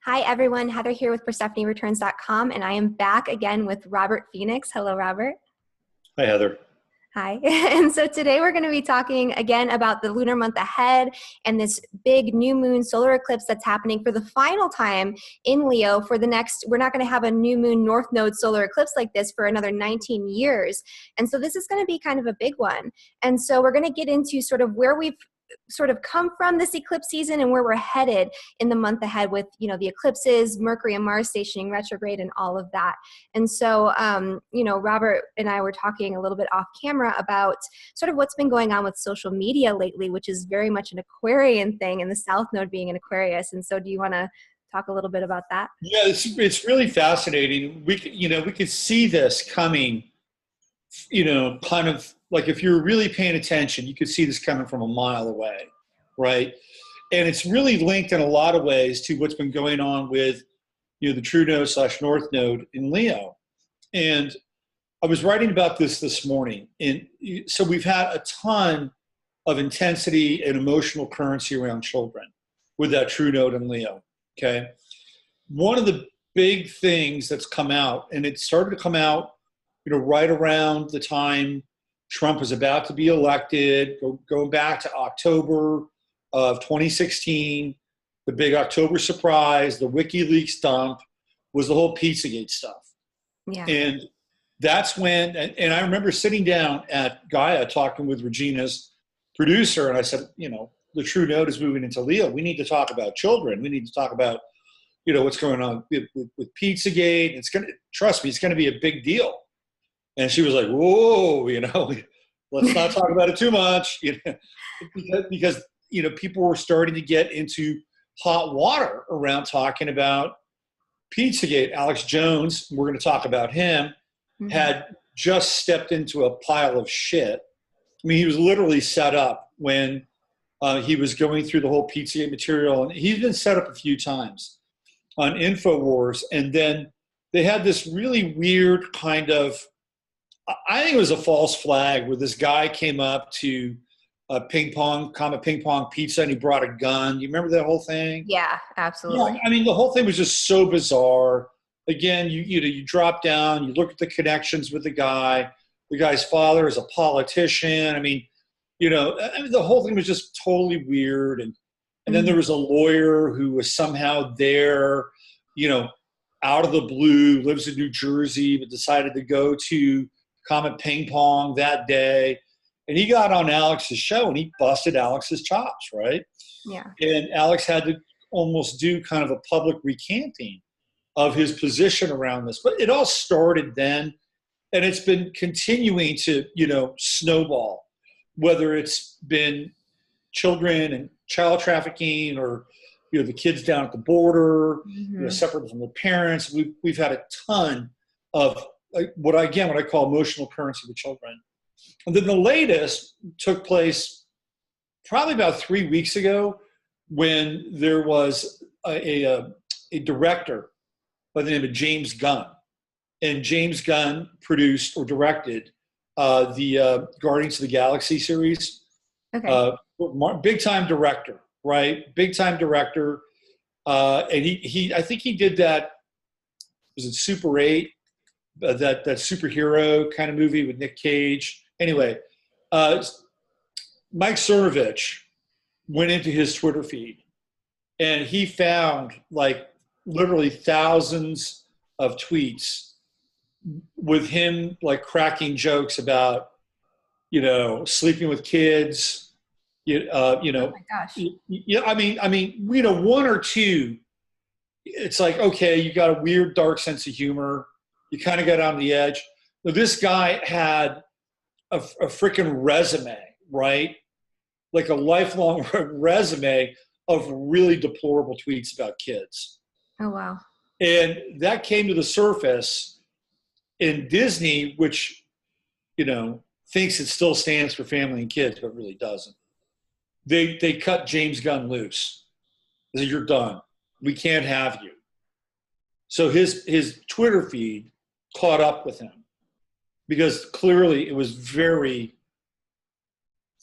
Hi everyone, Heather here with PersephoneReturns.com, and I am back again with Robert Phoenix. Hello, Robert. Hi, Heather. Hi. And so today we're going to be talking again about the lunar month ahead and this big new moon solar eclipse that's happening for the final time in Leo for the next, we're not going to have a new moon north node solar eclipse like this for another 19 years. And so this is going to be kind of a big one. And so we're going to get into sort of where we've sort of come from this eclipse season and where we're headed in the month ahead with, the eclipses, Mercury and Mars stationing retrograde and all of that. And so, Robert and I were talking a little bit off camera about sort of what's been going on with social media lately, which is very much an Aquarian thing, and the South Node being an Aquarius. And so do you want to talk a little bit about that? Yeah, it's really fascinating. We could see this coming, kind of like if you're really paying attention, you could see this coming from a mile away, right? And it's really linked in a lot of ways to what's been going on with, the true node / north node in Leo. And I was writing about this morning. And so we've had a ton of intensity and emotional currency around children with that true node in Leo, okay? One of the big things that's come out, and it started to come out, right around the time Trump was about to be elected, going back to October of 2016, the big October surprise, the WikiLeaks dump, was the whole Pizzagate stuff. Yeah. And that's when, and I remember sitting down at Gaia talking with Regina's producer, and I said, the true node is moving into Leo. We need to talk about children. We need to talk about, what's going on with Pizzagate. Trust me, it's going to be a big deal. And she was like, whoa, let's not talk about it too much, because people were starting to get into hot water around talking about Pizzagate. Alex Jones, we're going to talk about him, had just stepped into a pile of shit. I mean, he was literally set up when he was going through the whole Pizzagate material. And he's been set up a few times on InfoWars. And then they had this really weird kind of, I think it was a false flag where this guy came up to Comet Ping Pong Pizza, and he brought a gun. You remember that whole thing? Yeah, absolutely. Yeah, I mean, the whole thing was just so bizarre. Again, you drop down, you look at the connections with the guy. The guy's father is a politician. I mean, the whole thing was just totally weird. And then there was a lawyer who was somehow there, out of the blue, lives in New Jersey, but decided to go to Comet Ping Pong that day. And he got on Alex's show and he busted Alex's chops, right? Yeah. And Alex had to almost do kind of a public recanting of his position around this. But it all started then, and it's been continuing to, snowball, whether it's been children and child trafficking or, the kids down at the border, separate from their parents. We've had a ton of what I call emotional currency with children. And then the latest took place probably about 3 weeks ago when there was a director by the name of James Gunn. And James Gunn produced or directed the Guardians of the Galaxy series. Okay. Big time director, right? Big time director. And he I think he did that, was it Super 8? That superhero kind of movie with Nick Cage. Anyway, Mike Cernovich went into his Twitter feed and he found like literally thousands of tweets with him like cracking jokes about, sleeping with kids, Oh my gosh. Yeah, I mean, one or two, it's like, okay, you got a weird, dark sense of humor. You kind of got on the edge. But this guy had a freaking resume, right? Like a lifelong resume of really deplorable tweets about kids. Oh, wow. And that came to the surface in Disney, which, thinks it still stands for family and kids, but really doesn't. They cut James Gunn loose. They said, you're done. We can't have you. So his Twitter feed caught up with him because clearly it was very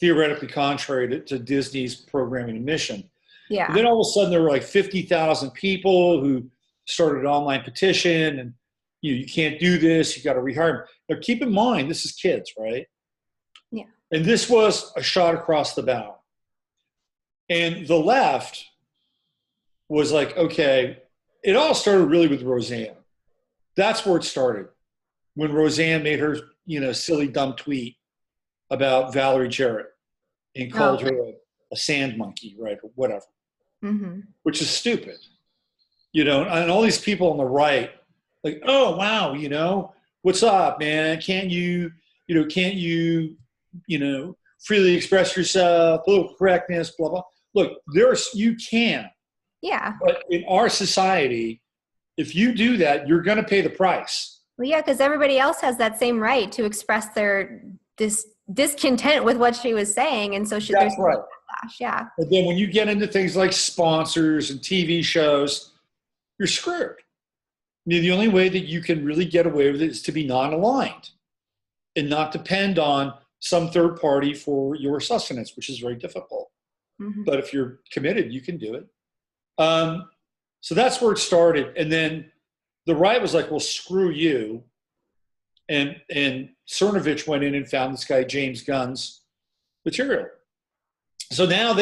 theoretically contrary to Disney's programming and mission. Yeah. And then all of a sudden there were like 50,000 people who started an online petition and you can't do this, you got to rehire them. Now keep in mind, this is kids, right? Yeah. And this was a shot across the bow. And the left was like, okay, it all started really with Roseanne. That's where it started. When Roseanne made her, silly, dumb tweet about Valerie Jarrett and called her a sand monkey, right, or whatever, which is stupid. And all these people on the right, like, oh, wow, what's up, man? Can't you freely express yourself, political correctness, blah, blah. Look, you can. Yeah. But in our society, if you do that, you're going to pay the price. Well, yeah, because everybody else has that same right to express their discontent with what she was saying. And so there's right. backlash. Yeah. And then when you get into things like sponsors and TV shows, you're screwed. The only way that you can really get away with it is to be non-aligned and not depend on some third party for your sustenance, which is very difficult. But if you're committed, you can do it. So that's where it started. And then the right was like, well, screw you. And Cernovich went in and found this guy, James Gunn's material. So now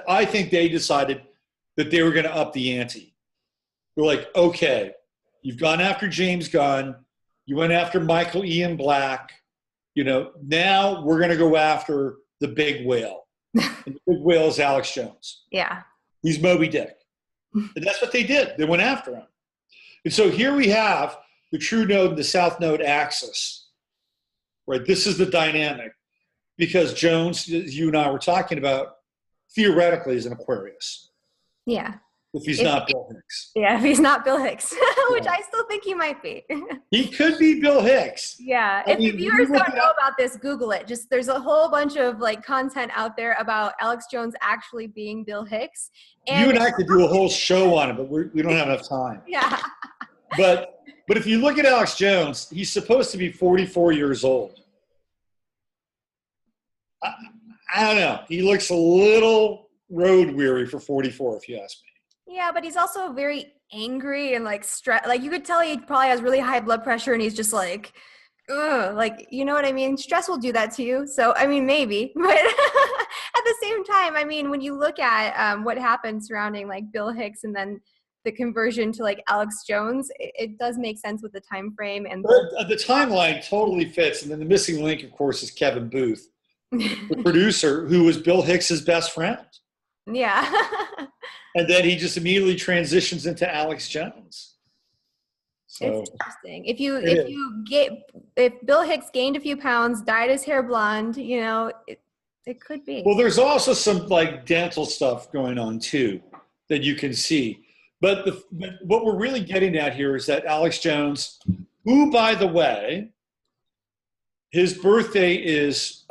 I think they decided that they were going to up the ante. They're like, okay, you've gone after James Gunn. You went after Michael Ian Black. Now we're going to go after the big whale. And the big whale is Alex Jones. Yeah. He's Moby Dick. And that's what they did. They went after him. And so here we have the true node and the south node axis. Right? This is the dynamic. Because Jones, as you and I were talking about, theoretically is an Aquarius. Yeah. If he's not Bill Hicks. Yeah, if he's not Bill Hicks, which I still think he might be. He could be Bill Hicks. Yeah. If the viewers don't know about this, Google it. There's a whole bunch of content out there about Alex Jones actually being Bill Hicks. You and I could do a whole show on it, but we don't have enough time. Yeah. But if you look at Alex Jones, he's supposed to be 44 years old. I don't know. He looks a little road weary for 44, if you ask me. Yeah, but he's also very angry and stress. You could tell he probably has really high blood pressure, and he's just ugh, you know what I mean? Stress will do that to you. So, maybe, but at the same time, when you look at what happened surrounding Bill Hicks and then the conversion to Alex Jones, it does make sense with the time frame and the timeline totally fits. And then the missing link, of course, is Kevin Booth, the producer, who was Bill Hicks's best friend. Yeah. And then he just immediately transitions into Alex Jones. So it's interesting. If Bill Hicks gained a few pounds, dyed his hair blonde, it could be. Well, there's also some dental stuff going on too that you can see. But what we're really getting at here is that Alex Jones, who, by the way, his birthday is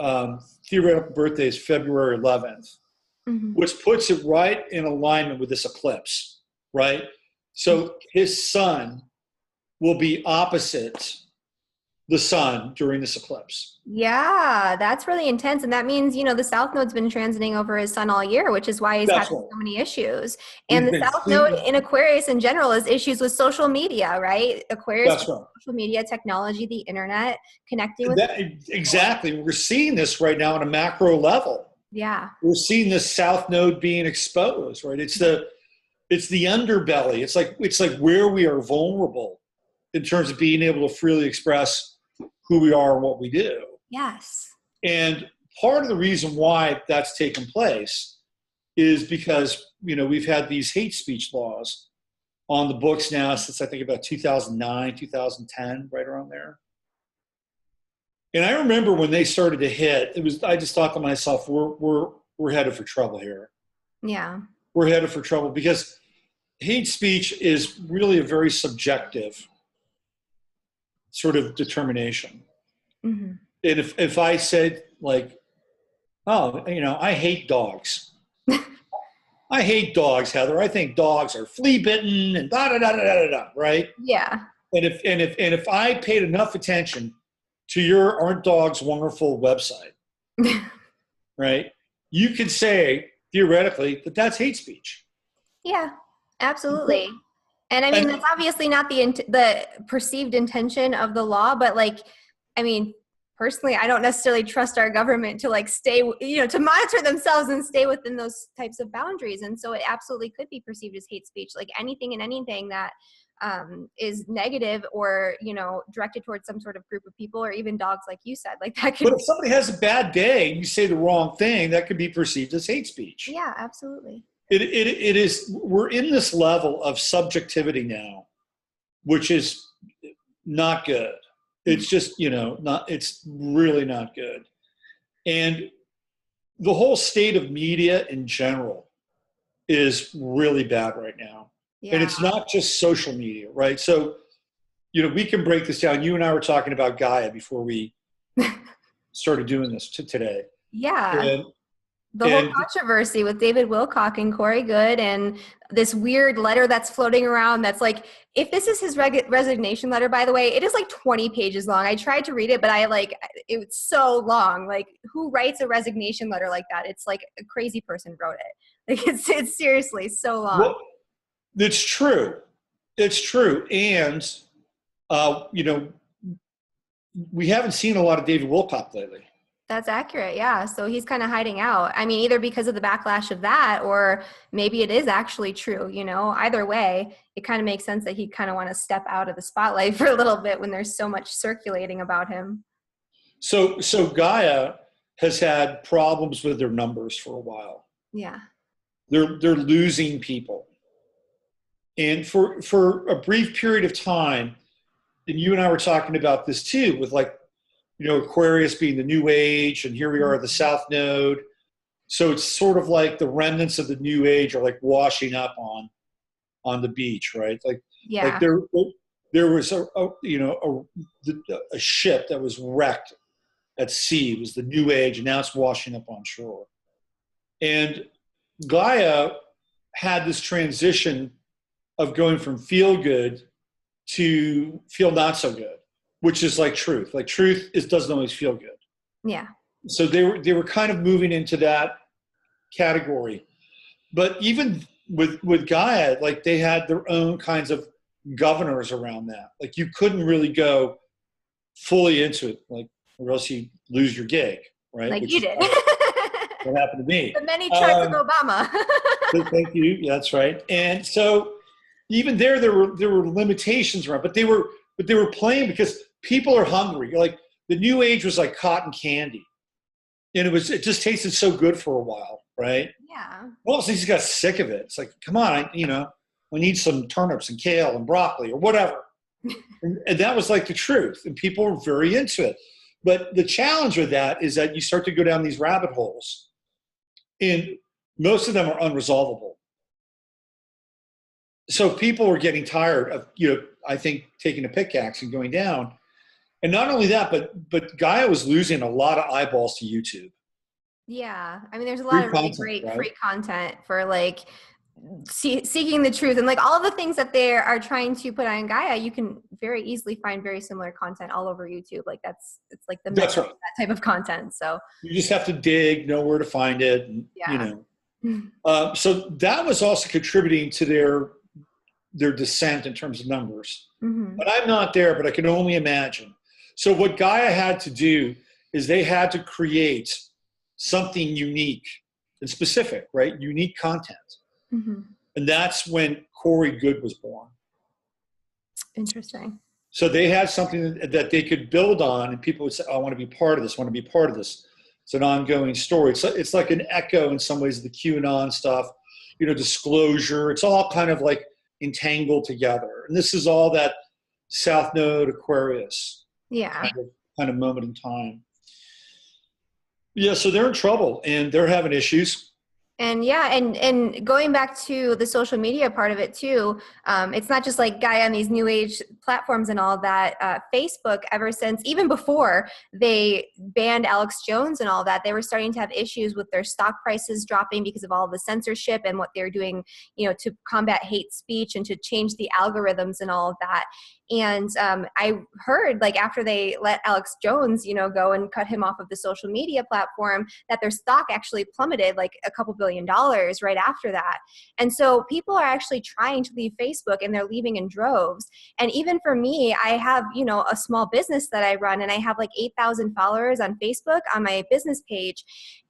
theoretical birthday is February 11th. Which puts it right in alignment with this eclipse, right? So his sun will be opposite the sun during this eclipse. Yeah, that's really intense. And that means, the South Node's been transiting over his sun all year, which is why he's had so many issues. And the South Node in Aquarius in general is issues with social media, right? Aquarius, social media, technology, the internet, connecting with exactly. We're seeing this right now on a macro level. Yeah. We're seeing this South Node being exposed, right? It's the underbelly. It's like where we are vulnerable in terms of being able to freely express who we are and what we do. Yes. And part of the reason why that's taken place is because, we've had these hate speech laws on the books now since I think about 2009, 2010, right around there. And I remember when they started to hit, I just thought to myself, we're headed for trouble here. Yeah. We're headed for trouble because hate speech is really a very subjective sort of determination. And if I said I hate dogs. I hate dogs, Heather. I think dogs are flea bitten and da-da-da-da-da-da, right? Yeah. And if I paid enough attention to your Aren't Dogs Wonderful website, right? You could say theoretically, that that's hate speech. Yeah, absolutely. And I mean, And that's obviously not the perceived intention of the law, but like, I mean, personally, I don't necessarily trust our government to like stay, to monitor themselves and stay within those types of boundaries. And so it absolutely could be perceived as hate speech, like anything and anything that is negative or, directed towards some sort of group of people or even dogs, like you said, like that could but if somebody has a bad day and you say the wrong thing, that could be perceived as hate speech. Yeah, absolutely. It is, we're in this level of subjectivity now, which is not good. It's just, it's really not good. And the whole state of media in general is really bad right now. Yeah. And it's not just social media, right? So, we can break this down. You and I were talking about Gaia before we started doing this today. Yeah. And the whole controversy with David Wilcock and Corey Good and this weird letter that's floating around that's like, if this is his resignation letter, by the way, it is like 20 pages long. I tried to read it, but it's so long. Like, who writes a resignation letter like that? It's like a crazy person wrote it. Like, it's seriously so long. Well, it's true. It's true. And, we haven't seen a lot of David Wilcock lately. That's accurate. Yeah. So he's kind of hiding out. I mean, either because of the backlash of that, or maybe it is actually true, either way, it kind of makes sense that he'd kind of want to step out of the spotlight for a little bit when there's so much circulating about him. So Gaia has had problems with their numbers for a while. Yeah. They're losing people. And for a brief period of time, and you and I were talking about this too, with Aquarius being the new age, and here we are at the South Node. So it's sort of like the remnants of the new age are like washing up on the beach, right? Like there was a ship that was wrecked at sea. It was the new age, and now it's washing up on shore. And Gaia had this transition of going from feel good to feel not so good, which is like truth. Like truth doesn't always feel good. Yeah. So they were kind of moving into that category. But even with Gaia, like they had their own kinds of governors around that. Like you couldn't really go fully into it, like, or else you lose your gig, right? Like you did. What happened to me? The many charts of Obama. Thank you. Yeah, that's right. And so even there were limitations around, but they were playing because people are hungry. Like the new age was like cotton candy, and it just tasted so good for a while, right? Yeah. Well, so he just got sick of it. It's like, come on, we need some turnips and kale and broccoli or whatever. and that was like the truth, and people were very into it. But the challenge with that is that you start to go down these rabbit holes, and most of them are unresolvable. So people were getting tired of, I think, taking a pickaxe and going down. And not only that, but Gaia was losing a lot of eyeballs to YouTube. Yeah. I mean, there's a lot of really great free content for like seeking the truth, and like all of the things that they are trying to put on Gaia, you can very easily find very similar content all over YouTube. Like it's like that's right. That type of content. So you just have to dig, know where to find it. And, so that was also contributing to their descent in terms of numbers. Mm-hmm. But I'm not there, but I can only imagine. So what Gaia had to do is they had to create something unique and specific, right? Unique content. Mm-hmm. And that's when Corey Good was born. Interesting. So they had something that they could build on, and people would say, oh, I want to be part of this, I want to be part of this. It's an ongoing story. It's like an echo in some ways of the QAnon stuff, disclosure. It's all kind of like entangled together. And this is all that South Node Aquarius kind of moment in time. Yeah, so they're in trouble and they're having issues. And and going back to the social media part of it too, it's not just like Gaia on these new age platforms and all that. Facebook, ever since, even before they banned Alex Jones and all that, they were starting to have issues with their stock prices dropping because of all the censorship and what they're doing, to combat hate speech and to change the algorithms and all of that. And I heard, like, after they let Alex Jones, go and cut him off of the social media platform, that their stock actually plummeted like a couple billion right after that. And so people are actually trying to leave Facebook, and they're leaving in droves. And even for me, I have, you know, a small business that I run, and I have like 8,000 followers on Facebook on my business page.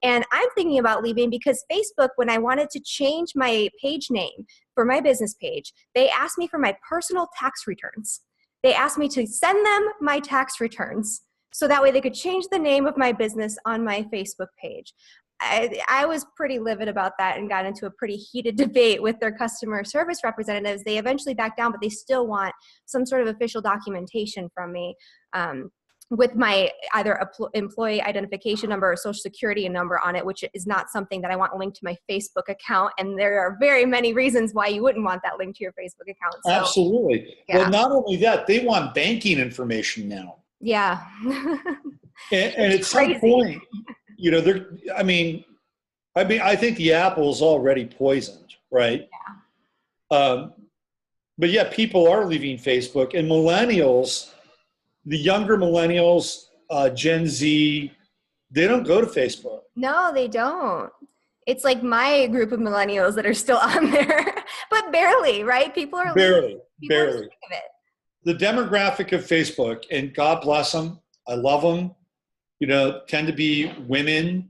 And I'm thinking about leaving because Facebook, when I wanted to change my page name for my business page, they asked me for my personal tax returns. They asked me to send them my tax returns so that way they could change the name of my business on my Facebook page. I was pretty livid about that and got into a pretty heated debate with their customer service representatives. They eventually backed down, but they still want some sort of official documentation from me with my either employee identification number or social security number on it, which is not something that I want linked to my Facebook account. And there are very many reasons why you wouldn't want that linked to your Facebook account. So, absolutely. Yeah. Well, not only that, they want banking information now. Yeah. And at some point, you know, I think the apple is already poisoned, right? Yeah. But yeah, people are leaving Facebook, and millennials, the younger millennials, Gen Z, they don't go to Facebook. No, they don't. It's like my group of millennials that are still on there, but barely, right? People are barely. Are sick of it. The demographic of Facebook, and God bless them, I love them, you know, tend to be women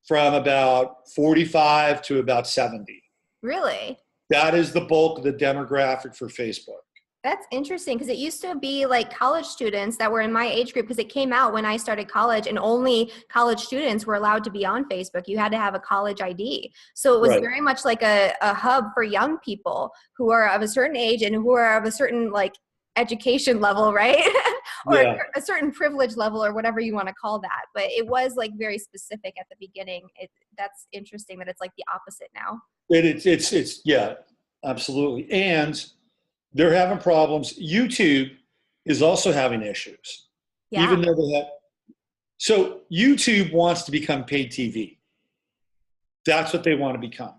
from about 45 to about 70. Really? That is the bulk of the demographic for Facebook. That's interesting, because it used to be like college students that were in my age group, because it came out when I started college, and only college students were allowed to be on Facebook. You had to have a college ID. So it was very much like a hub for young people who are of a certain age and who are of a certain like education level, right? Or a certain privilege level, or whatever you want to call that. But it was like very specific at the beginning. That's interesting that it's like the opposite now. It's yeah, absolutely. And they're having problems. YouTube is also having issues. Yeah. Even though they have. So YouTube wants to become paid TV. That's what they want to become.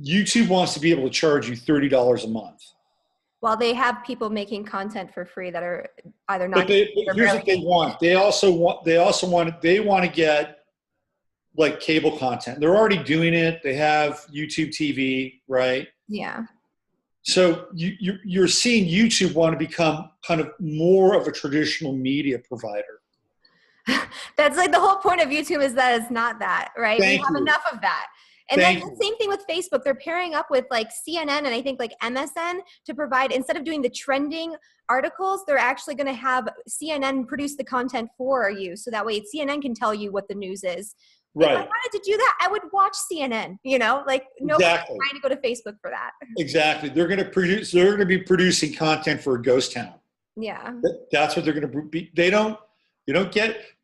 YouTube wants to be able to charge you $30 a month. Well, they have people making content for free that are either not. But here's what they want. They want to get like cable content. They're already doing it. They have YouTube TV, right? Yeah. So you're seeing YouTube want to become kind of more of a traditional media provider. That's like the whole point of YouTube, is that it's not that, right? We have enough of that. And then the same thing with Facebook. They're pairing up with like CNN and I think like MSN to provide, instead of doing the trending articles, they're actually going to have CNN produce the content for you. So that way CNN can tell you what the news is. Right. If I wanted to do that, I would watch CNN, you know, like nobody's trying to go to Facebook for that. Exactly. They're going to be producing content for a ghost town. Yeah. That's what they're going to be.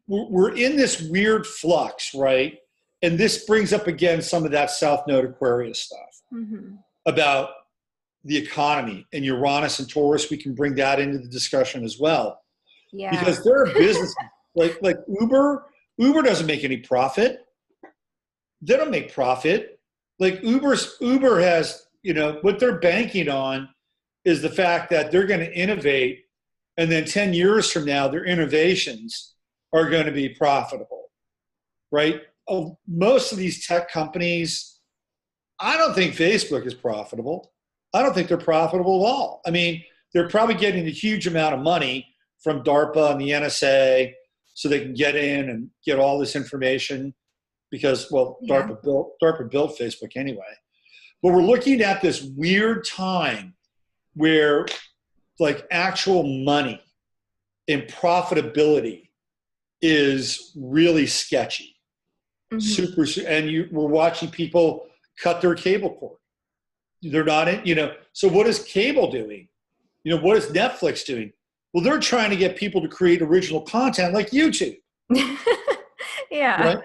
We're in this weird flux, right? And this brings up again some of that South Node Aquarius stuff about the economy and Uranus and Taurus. We can bring that into the discussion as well. Yeah. Because there are businesses like Uber. Uber doesn't make any profit. They don't make profit. Like Uber has, you know, what they're banking on is the fact that they're going to innovate, and then 10 years from now, their innovations are going to be profitable, right? Most of these tech companies, I don't think Facebook is profitable. I don't think they're profitable at all. I mean, they're probably getting a huge amount of money from DARPA and the NSA so they can get in and get all this information because, well, DARPA built Facebook anyway. But we're looking at this weird time where like actual money and profitability is really sketchy. Super, and we're watching people cut their cable cord. They're not in, you know. So what is cable doing? You know, what is Netflix doing? Well, they're trying to get people to create original content like YouTube. Yeah.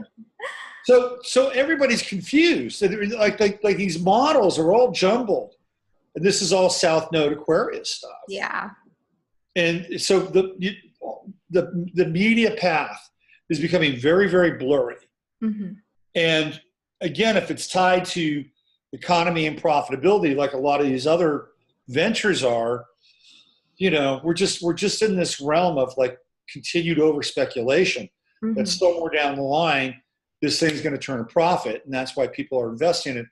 Right? So everybody's confused. Like these models are all jumbled, and this is all South Node Aquarius stuff. Yeah. And so the media path is becoming very, very blurry. And again, if it's tied to economy and profitability, like a lot of these other ventures are, you know, we're just in this realm of like continued over speculation. That somewhere down the line, this thing's going to turn a profit, and that's why people are investing in it,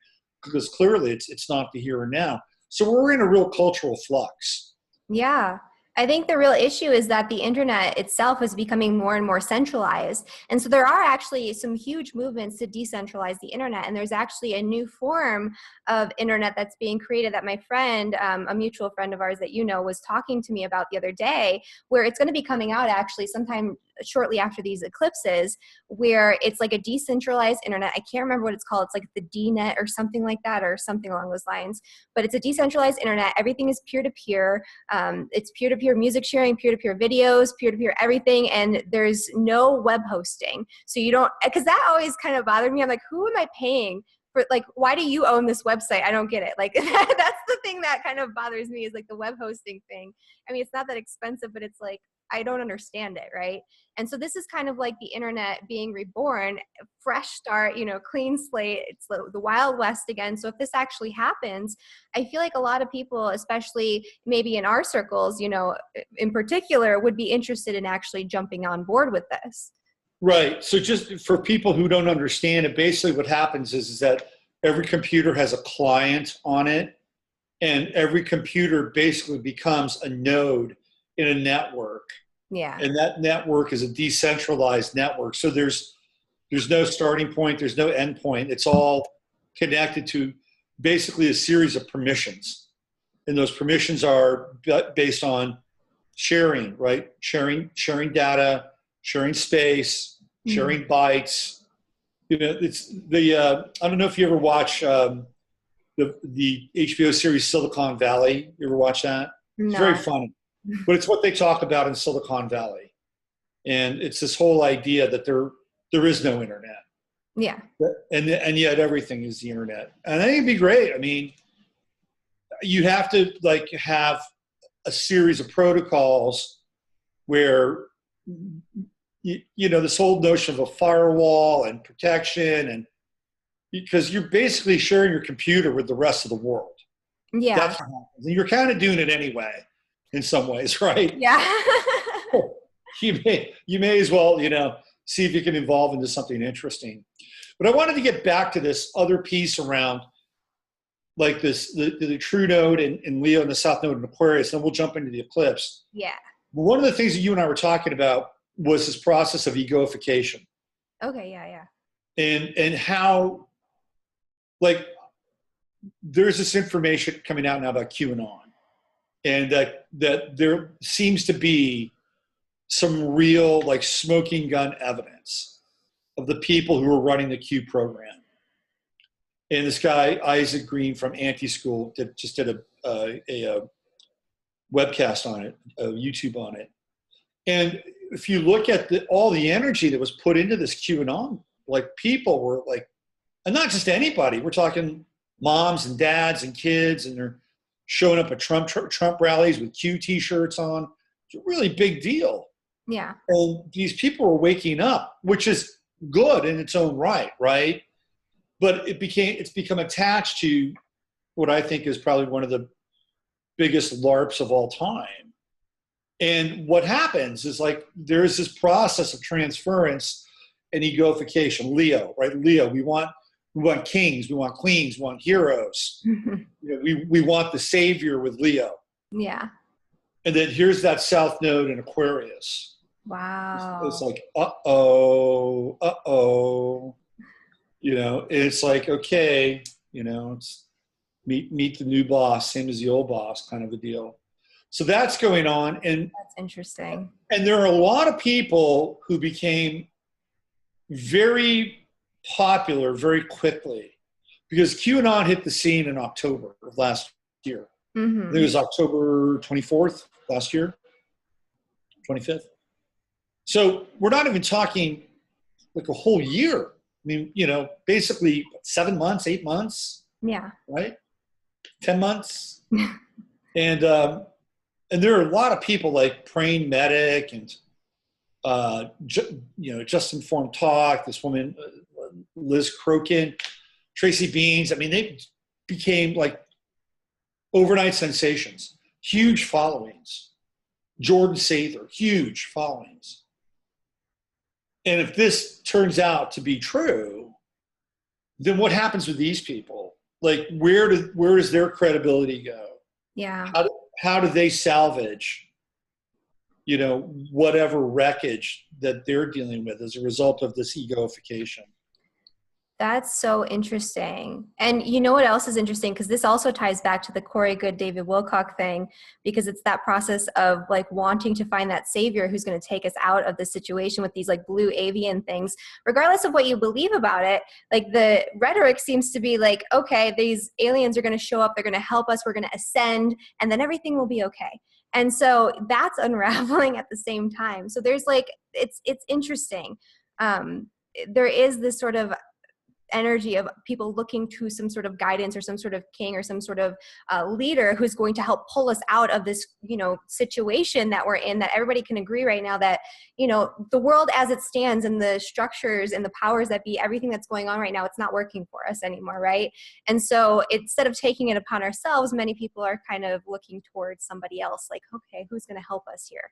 because clearly it's not the here and now. So we're in a real cultural flux. Yeah. I think the real issue is that the internet itself is becoming more and more centralized. And so there are actually some huge movements to decentralize the internet. And there's actually a new form of internet that's being created that my friend, a mutual friend of ours that you know, was talking to me about the other day, where it's going to be coming out actually sometime shortly after these eclipses, where it's like a decentralized internet. I can't remember what it's called. It's like the DNet or something like that, or something along those lines. But it's a decentralized internet. Everything is peer-to-peer. It's peer-to-peer music sharing, peer-to-peer videos, peer-to-peer everything, and there's no web hosting. So you don't, because that always kind of bothered me. I'm like, who am I paying for? Like, why do you own this website? I don't get it. Like, that's the thing that kind of bothers me, is like the web hosting thing. I mean, it's not that expensive, but it's like, I don't understand it, right? And so this is kind of like the internet being reborn, fresh start, you know, clean slate. It's the Wild West again. So if this actually happens, I feel like a lot of people, especially maybe in our circles, you know, in particular, would be interested in actually jumping on board with this. Right. So just for people who don't understand it, basically what happens is that every computer has a client on it, and every computer basically becomes a node in a network. Yeah. And that network is a decentralized network. So there's no starting point, there's no end point. It's all connected to basically a series of permissions. And those permissions are based on sharing, right? Sharing data, sharing space, sharing bytes. You know, it's the I don't know if you ever watch the HBO series Silicon Valley. You ever watch that? No. It's very funny. But it's what they talk about in Silicon Valley. And it's this whole idea that there is no internet. Yeah. And yet everything is the internet. And I think it'd be great. I mean, you have to like have a series of protocols where, you know, this whole notion of a firewall and protection, and because you're basically sharing your computer with the rest of the world. Yeah. That's what happens. And you're kind of doing it anyway. In some ways, right? Yeah. you may as well, you know, see if you can evolve into something interesting. But I wanted to get back to this other piece around like this, the true node in Leo and the south node in Aquarius, then we'll jump into the eclipse. Yeah. But one of the things that you and I were talking about was this process of egoification. Okay, yeah. And how, like, there's this information coming out now about QAnon. And that there seems to be some real like smoking gun evidence of the people who are running the Q program. And this guy, Isaac Green from Anti-School, just did a webcast on it, a YouTube on it. And if you look at all the energy that was put into this QAnon, like people were like, and not just anybody, we're talking moms and dads and kids, and they're showing up at Trump rallies with Q t-shirts on. It's a really big deal. Yeah. And these people are waking up, which is good in its own right, right? But it's become attached to what I think is probably one of the biggest LARPs of all time. And what happens is like there's this process of transference and egoification. Leo, right? Leo, we want kings, we want queens, we want heroes. You know, we want the savior with Leo. Yeah. And then here's that south node in Aquarius. Wow. It's like, uh-oh. You know, it's like, okay, you know, it's meet the new boss, same as the old boss kind of a deal. So that's going on. And that's interesting. And there are a lot of people who became very popular very quickly because QAnon hit the scene in October of last year. I think it was October 24th last year, 25th. So we're not even talking like a whole year. I mean, you know, basically 7 months, 8 months. Yeah. Right? 10 months. And there are a lot of people like Praying Medic and, you know, Just Informed Talk, this woman, Liz Crokin, Tracy Beans. I mean, they became like overnight sensations, huge followings. Jordan Sather, huge followings. And if this turns out to be true, then what happens with these people? Like, where does their credibility go? Yeah. How do they salvage, whatever wreckage that they're dealing with as a result of this egoification? That's so interesting. And you know what else is interesting? Because this also ties back to the Corey Good, David Wilcock thing, because it's that process of like wanting to find that savior who's going to take us out of the situation with these like blue avian things. Regardless of what you believe about it, like the rhetoric seems to be like, okay, these aliens are going to show up, they're going to help us, we're going to ascend, and then everything will be okay. And so that's unraveling at the same time. So there's like, it's interesting. There is this sort of energy of people looking to some sort of guidance or some sort of king or some sort of leader who's going to help pull us out of this, situation that we're in, that everybody can agree right now that, the world as it stands and the structures and the powers that be, everything that's going on right now, it's not working for us anymore, right? And so instead of taking it upon ourselves, many people are kind of looking towards somebody else, like, okay, who's going to help us here?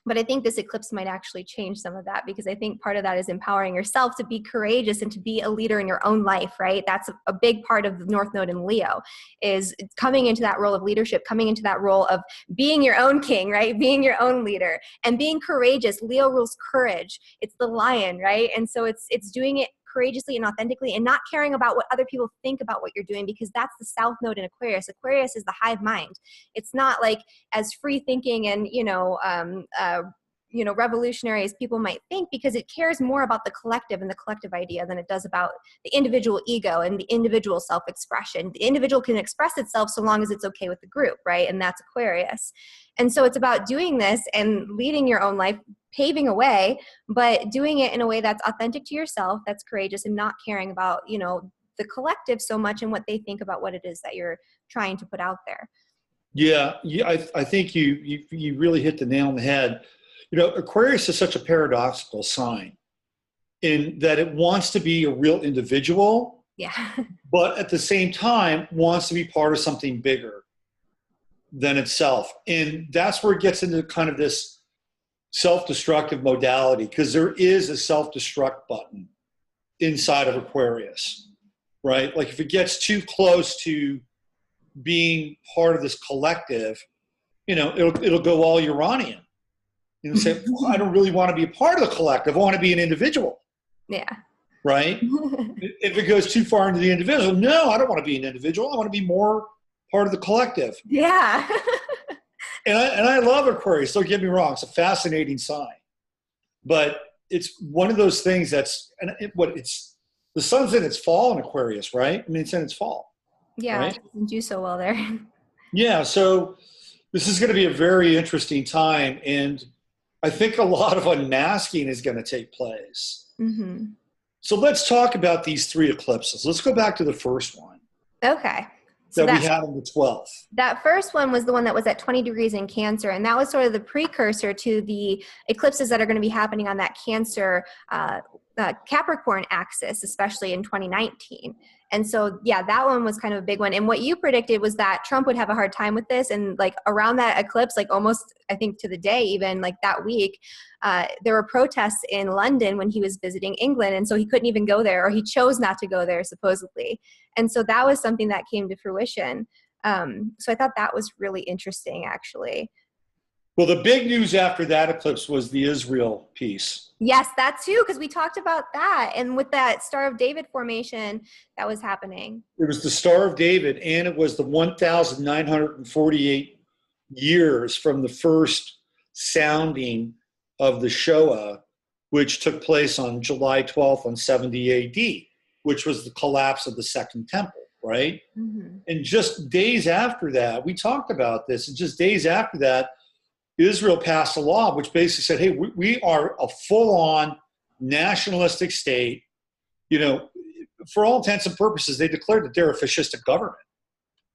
But I think this eclipse might actually change some of that, because I think part of that is empowering yourself to be courageous and to be a leader in your own life, right? That's a big part of the North Node in Leo, is coming into that role of leadership, coming into that role of being your own king, right? Being your own leader and being courageous. Leo rules courage. It's the lion, right? And so it's doing it courageously and authentically and not caring about what other people think about what you're doing, because that's the South Node in Aquarius. Aquarius is the hive mind. It's not like as free thinking and, revolutionary as people might think, because it cares more about the collective and the collective idea than it does about the individual ego and the individual self-expression. The individual can express itself so long as it's okay with the group, right? And that's Aquarius. And so it's about doing this and leading your own life, paving a way, but doing it in a way that's authentic to yourself, that's courageous, and not caring about, the collective so much and what they think about what it is that you're trying to put out there. Yeah, I think you really hit the nail on the head. Aquarius is such a paradoxical sign in that it wants to be a real individual, yeah, but at the same time wants to be part of something bigger than itself. And that's where it gets into kind of this self-destructive modality, because there is a self-destruct button inside of Aquarius, right? Like if it gets too close to being part of this collective, it'll go all Uranian. Say, well, I don't really want to be a part of the collective. I want to be an individual. Yeah. Right? If it goes too far into the individual, no, I don't want to be an individual. I want to be more part of the collective. Yeah. and I love Aquarius. Don't get me wrong. It's a fascinating sign. But it's one of those things that's, the sun's in its fall in Aquarius, right? I mean, it's in its fall. Yeah, right? It doesn't do so well there. Yeah, so this is going to be a very interesting time. And I think a lot of unmasking is going to take place. Mm-hmm. So let's talk about these three eclipses. Let's go back to the first one. Okay. So that we had on the 12th. That first one was the one that was at 20 degrees in Cancer, and that was sort of the precursor to the eclipses that are going to be happening on that Cancer Capricorn axis, especially in 2019. And so, yeah, that one was kind of a big one. And what you predicted was that Trump would have a hard time with this. And like around that eclipse, like almost, I think to the day, even like that week, there were protests in London when he was visiting England. And so he couldn't even go there, or he chose not to go there, supposedly. And so that was something that came to fruition. So I thought that was really interesting, actually. Well, the big news after that eclipse was the Israel piece. Yes, that too, because we talked about that. And with that Star of David formation, that was happening. It was the Star of David, and it was the 1,948 years from the first sounding of the Shoah, which took place on July 12th on 70 AD, which was the collapse of the Second Temple, right? Mm-hmm. And just days after that, we talked about this, and just days after that, Israel passed a law which basically said, hey, we are a full-on nationalistic state. For all intents and purposes, they declared that they're a fascistic government,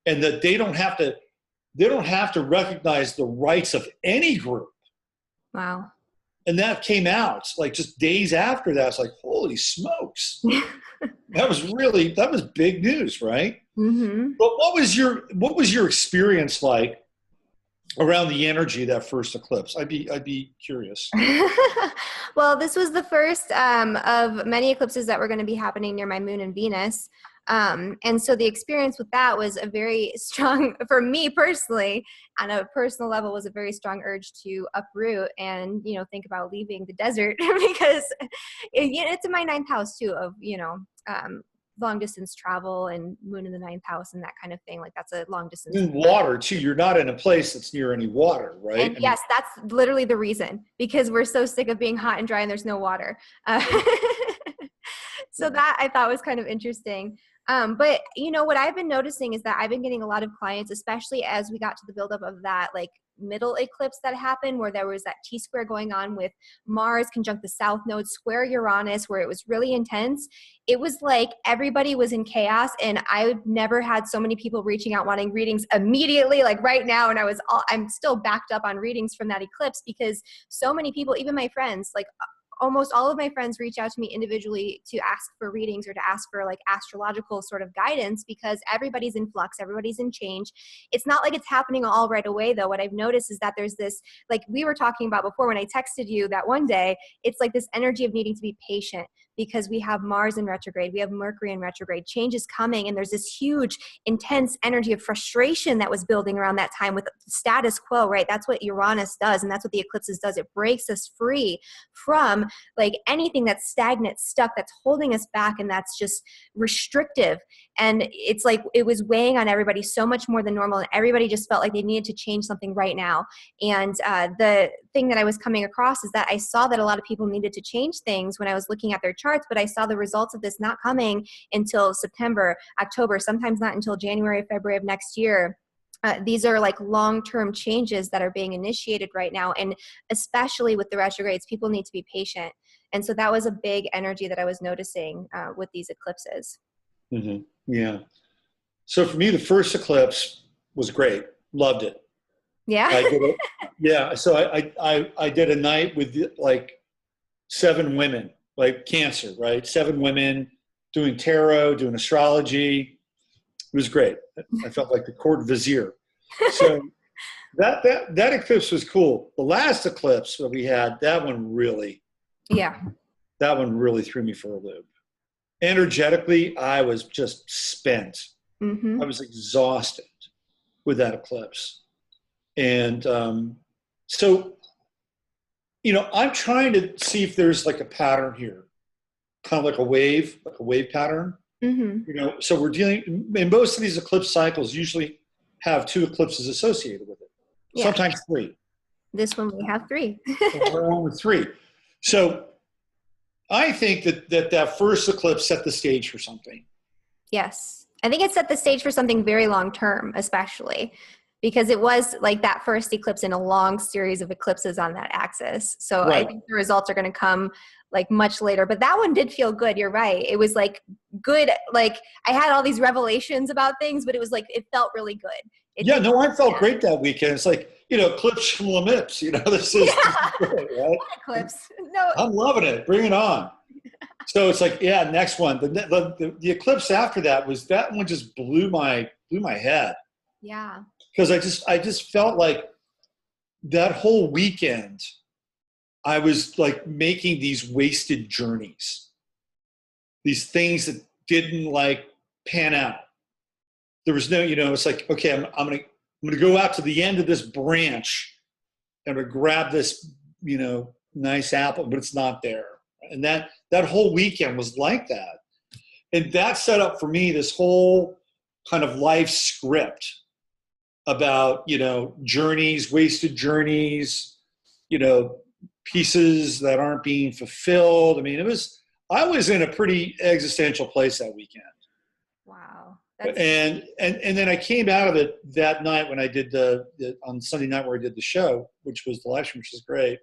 and that they don't have to recognize the rights of any group. Wow. And that came out like just days after that. It's like, holy smokes. that was big news, right? Mm-hmm. But what was your experience like around the energy of that first eclipse? I'd be curious. Well, this was the first of many eclipses that were going to be happening near my moon and Venus. And so the experience with that was a very strong, for me personally, on a personal level, was a very strong urge to uproot and, think about leaving the desert because it's in my ninth house too of, long distance travel and moon in the ninth house and that kind of thing. Like that's a long distance. In water too. You're not in a place that's near any water, right? And yes, that's literally the reason, because we're so sick of being hot and dry and there's no water. So that I thought was kind of interesting. But what I've been noticing is that I've been getting a lot of clients, especially as we got to the buildup of that like middle eclipse that happened, where there was that T-square going on with Mars conjunct the South Node, square Uranus, where it was really intense. It was like everybody was in chaos, and I've never had so many people reaching out wanting readings immediately, like right now. And I'm still backed up on readings from that eclipse because so many people, even my friends, like almost all of my friends, reach out to me individually to ask for readings or to ask for like astrological sort of guidance, because everybody's in flux, everybody's in change. It's not like it's happening all right away though. What I've noticed is that there's this, like we were talking about before when I texted you that one day, it's like this energy of needing to be patient because we have Mars in retrograde, we have Mercury in retrograde, change is coming, and there's this huge, intense energy of frustration that was building around that time with status quo, right? That's what Uranus does, and that's what the eclipses does. It breaks us free from like anything that's stagnant, stuck, that's holding us back, and that's just restrictive. And it's like it was weighing on everybody so much more than normal, and everybody just felt like they needed to change something right now. And the thing that I was coming across is that I saw that a lot of people needed to change things when I was looking at their charts, but I saw the results of this not coming until September, October, sometimes not until January, February of next year. These are like long-term changes that are being initiated right now. And especially with the retrogrades, people need to be patient. And so that was a big energy that I was noticing with these eclipses. Mm-hmm. Yeah. So for me, the first eclipse was great. Loved it. Yeah. I did it. Yeah. So I did a night with like 7 women, like Cancer, right? 7 women doing tarot, doing astrology. It was great. I felt like the court vizier. So that eclipse was cool. The last eclipse that we had, that one really threw me for a loop. Energetically, I was just spent. Mm-hmm. I was exhausted with that eclipse. And so, I'm trying to see if there's like a pattern here, kind of like a wave pattern. Mm-hmm. So we're dealing, in most of these eclipse cycles usually have 2 eclipses associated with it, sometimes 3. This one we have 3. We're on with 3. So I think that first eclipse set the stage for something. Yes. I think it set the stage for something very long term, especially because it was like that first eclipse in a long series of eclipses on that axis. So right. I think the results are going to come like much later, but that one did feel good. You're right. It was like good. Like I had all these revelations about things, but it was like, it felt really good. I felt great that weekend. It's like, eclipse from eclipse, this is great, right? Eclipse. No. I'm loving it. Bring it on. So it's like, next one. The eclipse after that one just blew my head. Yeah. Because I just felt like that whole weekend I was like making these wasted journeys, these things that didn't like pan out. There was no, it's like, okay, I'm gonna go out to the end of this branch and I'm gonna grab this, nice apple, but it's not there. And that whole weekend was like that. And that set up for me this whole kind of life script about, journeys, wasted journeys, pieces that aren't being fulfilled. I mean, I was in a pretty existential place that weekend. Wow. And then I came out of it that night when I did on Sunday night where I did the show, which was the live stream, which was great.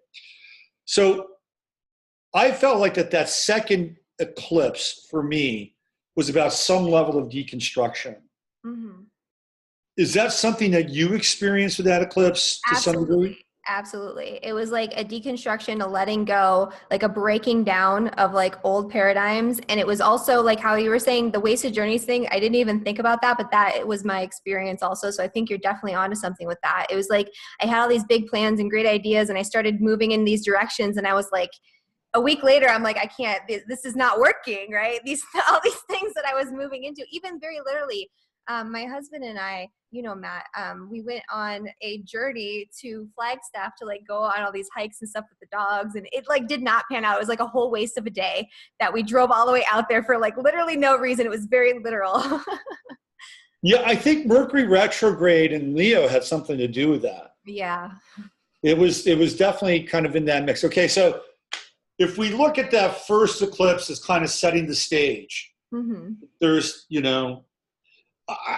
So I felt like that second eclipse for me was about some level of deconstruction. Mm-hmm. Is that something that you experienced with that eclipse to some degree? Absolutely. It was like a deconstruction, a letting go, like a breaking down of like old paradigms. And it was also like how you were saying the wasted journeys thing. I didn't even think about that, but that it was my experience also. So I think you're definitely onto something with that. It was like I had all these big plans and great ideas and I started moving in these directions and I was like, a week later, I'm like, I can't, this is not working, right? All these things that I was moving into, even very literally, my husband and I, you know, Matt, we went on a journey to Flagstaff to like go on all these hikes and stuff with the dogs. And it like did not pan out. It was like a whole waste of a day that we drove all the way out there for like literally no reason. It was very literal. Yeah, I think Mercury retrograde in Leo had something to do with that. Yeah. It was definitely kind of in that mix. Okay, so if we look at that first eclipse as kind of setting the stage, there's, you know,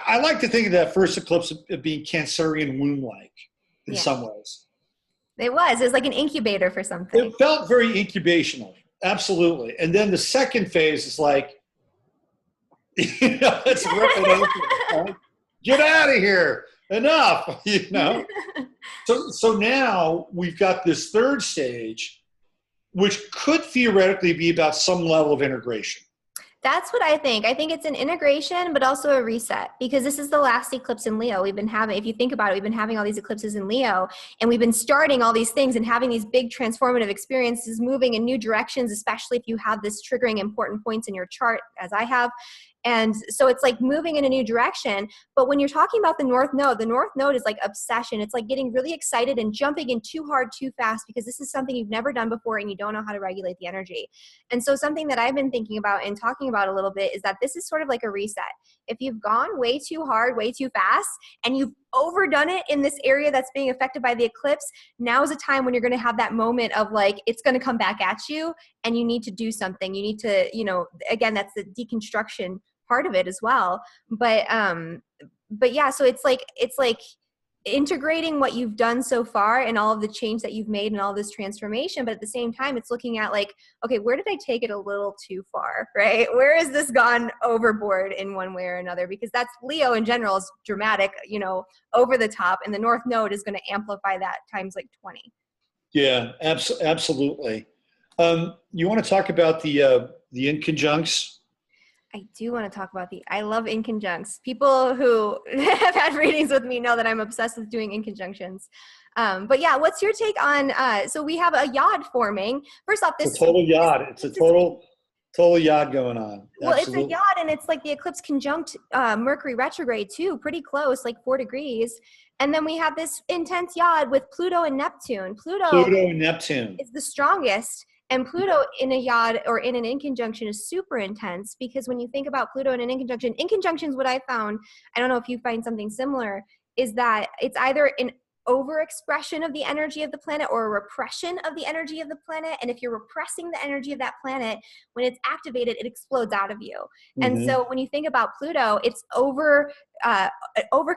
I like to think of that first eclipse of being Cancerian womb-like in some ways. It was like an incubator for something. It felt very incubational, absolutely. And then the second phase is like, you know, it's ripping open. Right? Get out of here, enough, you know. So now we've got this third stage, which could theoretically be about some level of integration. That's what I think. I think it's an integration, but also a reset because this is the last eclipse in Leo. We've been having, if you think about it, we've been having all these eclipses in Leo and we've been starting all these things and having these big transformative experiences, moving in new directions, especially if you have this triggering important points in your chart, as I have. And so it's like moving in a new direction. But when you're talking about the North Node is like obsession. It's like getting really excited and jumping in too hard, too fast, because this is something you've never done before and you don't know how to regulate the energy. And so something that I've been thinking about and talking about a little bit is that this is sort of like a reset. If you've gone way too hard, way too fast, and you've overdone it in this area that's being affected by the eclipse, now is a time when you're going to have that moment of like, it's going to come back at you and you need to do something. You need to, you know, again, that's the deconstruction part of it as well. But yeah, so it's like integrating what you've done so far and all of the change that you've made and all this transformation. But at the same time, it's looking at like, okay, where did I take it a little too far, right? Where has this gone overboard in one way or another? Because that's Leo in general is dramatic, you know, over the top, and the North Node is going to amplify that times like 20. Yeah, absolutely. You want to talk about the inconjuncts? I do want to talk about I love inconjuncts. People who have had readings with me know that I'm obsessed with doing inconjunctions. But yeah, what's your take on, so we have a yod forming. First off, It's a total yod. It's a total yod going on. Well, Absolutely. it's a yod, and it's like the eclipse conjunct Mercury retrograde too, pretty close, like 4 degrees. And then we have this intense yod with Pluto and Neptune. Pluto and Neptune is the strongest. And Pluto in a yod or in an inconjunction is super intense because when you think about Pluto in an inconjunctions, what I found, I don't know if you find something similar, is that it's either an overexpression of the energy of the planet or a repression of the energy of the planet. And if you're repressing the energy of that planet, when it's activated, it explodes out of you. And so when you think about Pluto, it's over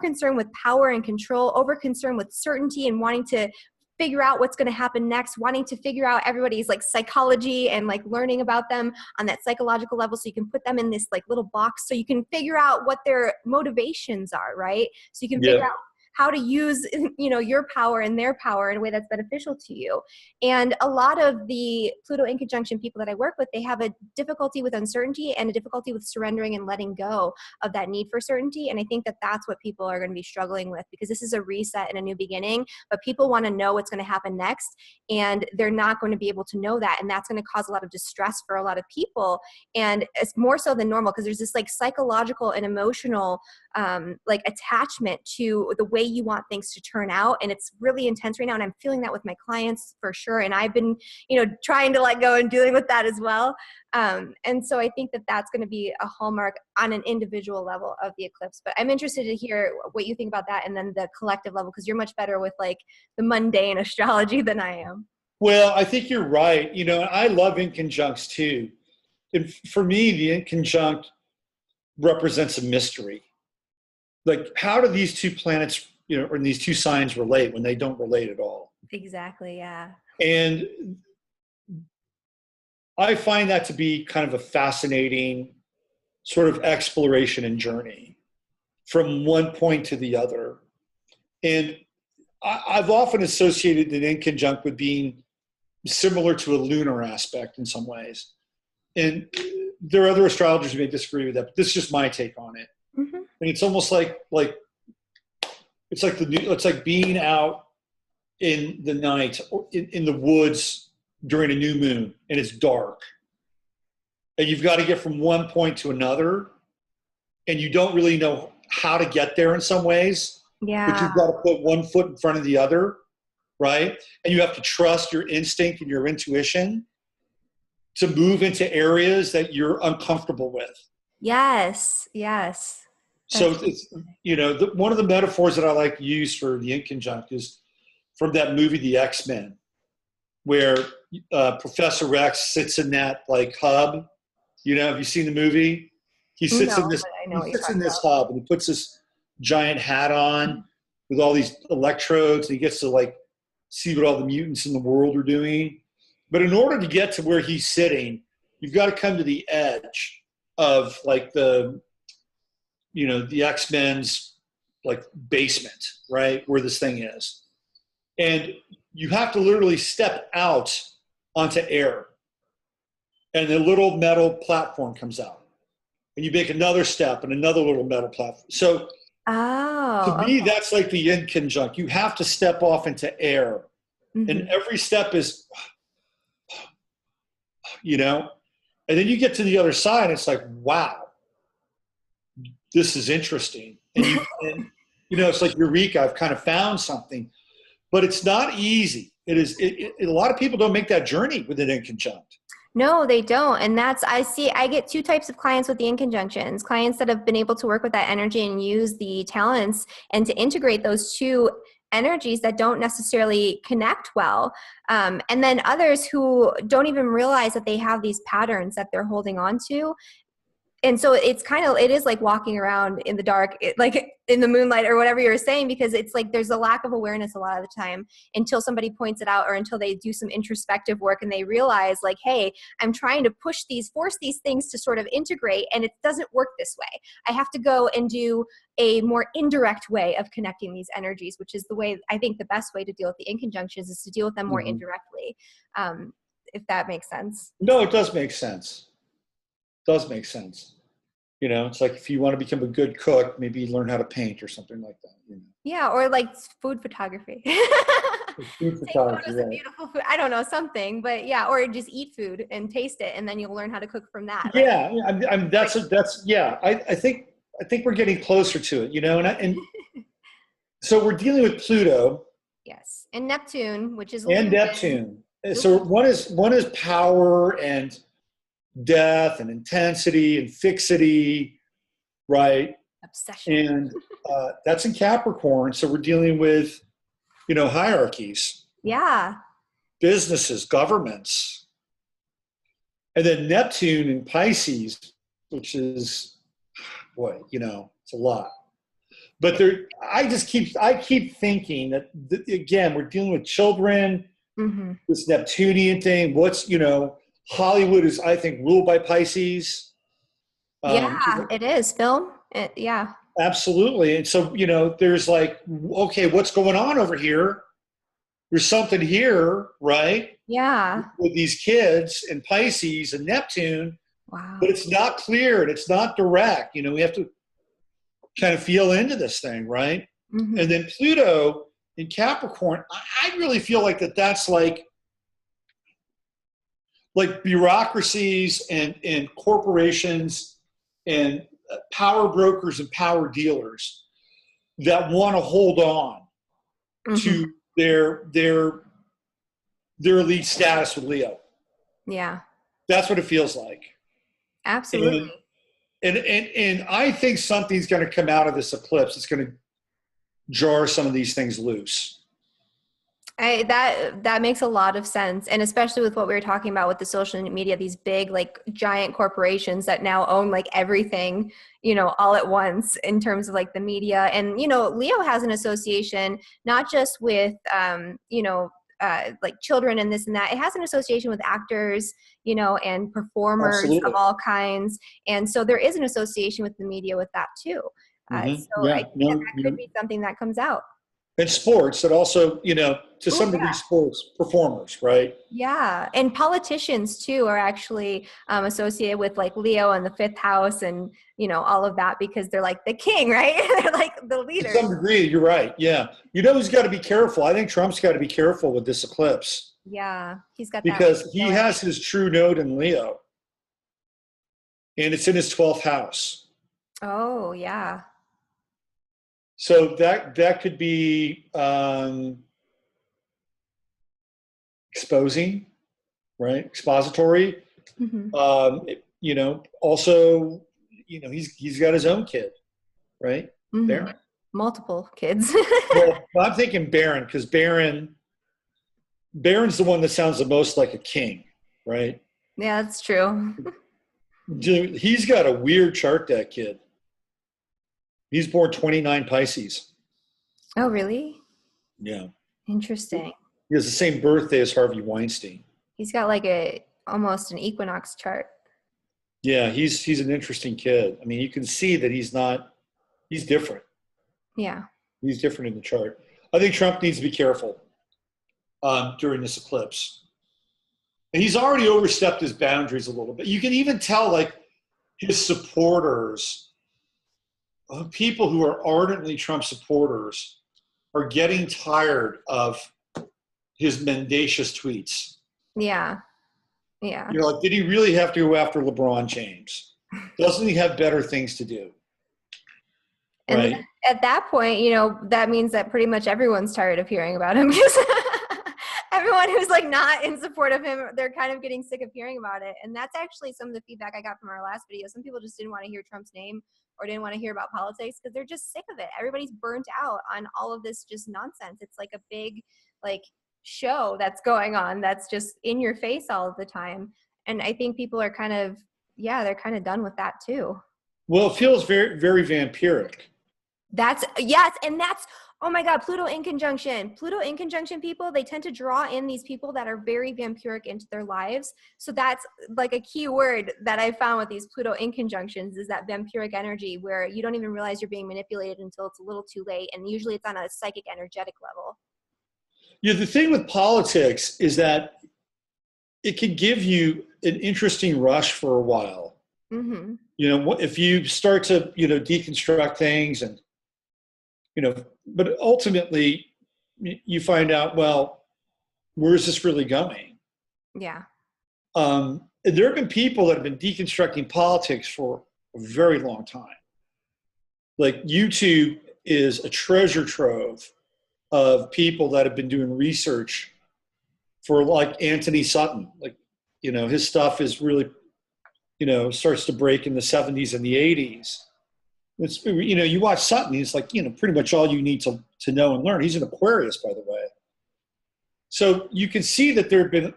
concern with power and control, over concern with certainty and wanting to figure out what's going to happen next, wanting to figure out everybody's like psychology and like learning about them on that psychological level so you can put them in this like little box so you can figure out what their motivations are, right? So you can figure out how to use, you know, your power and their power in a way that's beneficial to you. And a lot of the Pluto in conjunction people that I work with, they have a difficulty with uncertainty and a difficulty with surrendering and letting go of that need for certainty. And I think that that's what people are going to be struggling with because this is a reset and a new beginning, but people want to know what's going to happen next and they're not going to be able to know that. And that's going to cause a lot of distress for a lot of people. And it's more so than normal because there's this like psychological and emotional like attachment to the way you want things to turn out. And it's really intense right now. And I'm feeling that with my clients for sure. And I've been, you know, trying to let go and dealing with that as well. And so I think that that's going to be a hallmark on an individual level of the eclipse. But I'm interested to hear what you think about that and then the collective level, because you're much better with like the mundane astrology than I am. Well, I think you're right. You know, I love inconjuncts too. And for me, the inconjunct represents a mystery. Like, how do these two planets, you know, or these two signs relate when they don't relate at all? Exactly, yeah. And I find that to be kind of a fascinating sort of exploration and journey from one point to the other. And I've often associated it in conjunct with being similar to a lunar aspect in some ways. And there are other astrologers who may disagree with that, but this is just my take on it. Mm-hmm. And it's almost like it's like being out in the night or in the woods during a new moon and it's dark. And you've got to get from one point to another, and you don't really know how to get there in some ways. Yeah. But you've got to put one foot in front of the other, right? And you have to trust your instinct and your intuition to move into areas that you're uncomfortable with. Yes. Yes. So it's, one of the metaphors that I like to use for the inconjunct is from that movie, The X-Men, where Professor X sits in that like hub. Have you seen the movie? He sits in this hub and he puts this giant hat on with all these electrodes, and he gets to like see what all the mutants in the world are doing. But in order to get to where he's sitting, you've got to come to the edge of like the X-Men's like basement, right? Where this thing is. And you have to literally step out onto air. And the little metal platform comes out. And you make another step and another little metal platform. So to me, that's like the inconjunct. You have to step off into air. Mm-hmm. And every step is, and then you get to the other side. It's like, wow, this is interesting. And, it's like eureka, I've kind of found something. But it's not easy. It is. A lot of people don't make that journey with an inconjunct. No, they don't. And I get two types of clients with the inconjunctions. Clients that have been able to work with that energy and use the talents and to integrate those two energies that don't necessarily connect well. And then others who don't even realize that they have these patterns that they're holding on to. And so it is like walking around in the dark, like in the moonlight or whatever you were saying, because it's like there's a lack of awareness a lot of the time until somebody points it out or until they do some introspective work and they realize like, hey, I'm trying to force these things to sort of integrate and it doesn't work this way. I have to go and do a more indirect way of connecting these energies, which is the way, I think the best way to deal with the inconjunctions is to deal with them more indirectly, if that makes sense. No, it does make sense. Does make sense. It's like if you want to become a good cook, maybe learn how to paint or something like that. Yeah, or like food photography. Food photography, photos of beautiful food. I don't know, something, but yeah, or just eat food and taste it, and then you'll learn how to cook from that. Right? Yeah, I think we're getting closer to it, and so we're dealing with Pluto. Yes, and Neptune, which is Neptune. So one is power and death and intensity and fixity, right? Obsession. And that's in Capricorn. So we're dealing with, hierarchies. Yeah. Businesses, governments. And then Neptune in Pisces, which is, it's a lot. But I keep thinking that, again, we're dealing with children, this Neptunian thing, Hollywood is, I think, ruled by Pisces. It is. Film. Yeah. Absolutely. And so, there's like, okay, what's going on over here? There's something here, right? Yeah. With these kids and Pisces and Neptune. Wow. But it's not clear and it's not direct. We have to kind of feel into this thing, right? Mm-hmm. And then Pluto in Capricorn, I really feel like that's like bureaucracies and corporations and power brokers and power dealers that want to hold on to their elite status with Leo. Yeah. That's what it feels like. Absolutely. And I think something's going to come out of this eclipse. It's going to jar some of these things loose. That makes a lot of sense. And especially with what we were talking about with the social media, these big, like giant corporations that now own like everything, all at once in terms of like the media. And, Leo has an association, not just with, like children and this and that. It has an association with actors, and performers Absolutely. of all kinds. And so there is an association with the media with that too. So I think that could be something that comes out. And sports that also, to Oh, some degree, yeah. sports performers, right? Yeah. And politicians too are actually associated with like Leo and the fifth house and, all of that because they're like the king, right? They're like the To leaders. some degree, you're right. Yeah. You know who's got to be careful? I think Trump's got to be careful with this eclipse Yeah. He's got that because he feeling. has his true node in Leo and it's in his 12th house. Oh, yeah. So that could be exposing, right? Expository. Hmm. Also, he's got his own kid, right? Hmm. Baron. Multiple kids. Well, I'm thinking Baron because Baron's the one that sounds the most like a king, right? Yeah, that's true. Dude, he's got a weird chart, that kid. He's born 29 Pisces. Oh, really? Yeah. Interesting. He has the same birthday as Harvey Weinstein. He's got like almost an equinox chart. Yeah, he's an interesting kid. I mean, you can see that he's different. Yeah. He's different in the chart. I think Trump needs to be careful during this eclipse. And he's already overstepped his boundaries a little bit. You can even tell, like, his supporters, people who are ardently Trump supporters, are getting tired of his mendacious tweets. Yeah. Yeah. You're like, did he really have to go after LeBron James? Doesn't he have better things to do? And Right? at that point, that means that pretty much everyone's tired of hearing about him because everyone who's like not in support of him, they're kind of getting sick of hearing about it. And that's actually some of the feedback I got from our last video. Some people just didn't want to hear Trump's name or didn't want to hear about politics because they're just sick of it. Everybody's burnt out on all of this just nonsense. It's like a big like show that's going on that's just in your face all of the time. And I think people are kind of, they're kind of done with that too. Well, it feels very, very vampiric. And that's, oh my God, Pluto in conjunction people, they tend to draw in these people that are very vampiric into their lives. So that's like a key word that I found with these Pluto in conjunctions is that vampiric energy where you don't even realize you're being manipulated until it's a little too late. And usually it's on a psychic energetic level. Yeah, the thing with politics is that it can give you an interesting rush for a while. Mm-hmm. If you start to, deconstruct things and, but ultimately you find out, well, where is this really going? Yeah. And there have been people that have been deconstructing politics for a very long time. Like YouTube is a treasure trove of people that have been doing research for like Anthony Sutton. Like, his stuff is really, starts to break in the 70s and the 80s. It's, you watch Sutton, he's like, pretty much all you need to know and learn. He's an Aquarius, by the way. So you can see that there have been,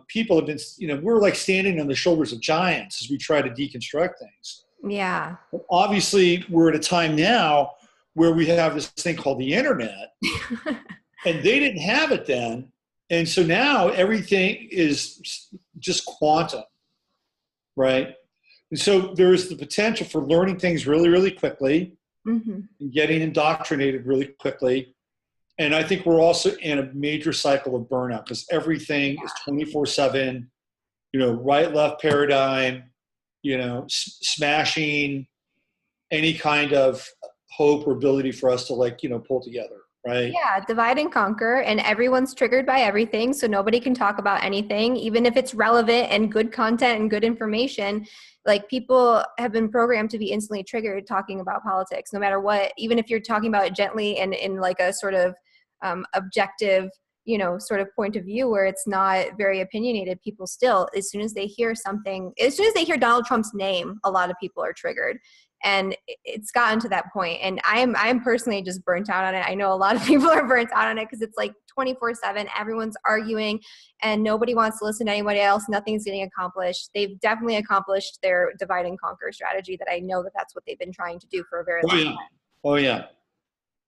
people have been, we're like standing on the shoulders of giants as we try to deconstruct things. Yeah. But obviously, we're at a time now where we have this thing called the internet, and they didn't have it then. And so now everything is just quantum, right? And so there's the potential for learning things really, really quickly, Mm-hmm. and getting indoctrinated really quickly. And I think we're also in a major cycle of burnout because everything is 24/7, right, left paradigm, smashing any kind of hope or ability for us to pull together. Right. Yeah, divide and conquer, and everyone's triggered by everything, so nobody can talk about anything, even if it's relevant and good content and good information. Like people have been programmed to be instantly triggered talking about politics, no matter what, even if you're talking about it gently and in like a sort of objective, sort of point of view where it's not very opinionated. People still, as soon as they hear Donald Trump's name, a lot of people are triggered. And it's gotten to that point. And I'm personally just burnt out on it. I know a lot of people are burnt out on it because it's like 24/7. Everyone's arguing and nobody wants to listen to anybody else. Nothing's getting accomplished. They've definitely accomplished their divide and conquer strategy that I know that that's what they've been trying to do for a very long time. Oh, yeah.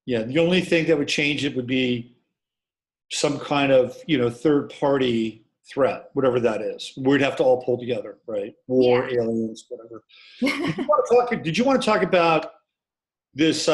Yeah. The only thing that would change it would be some kind of, third party threat, whatever that is. We'd have to all pull together, right? War, aliens, whatever. Did you want to talk about this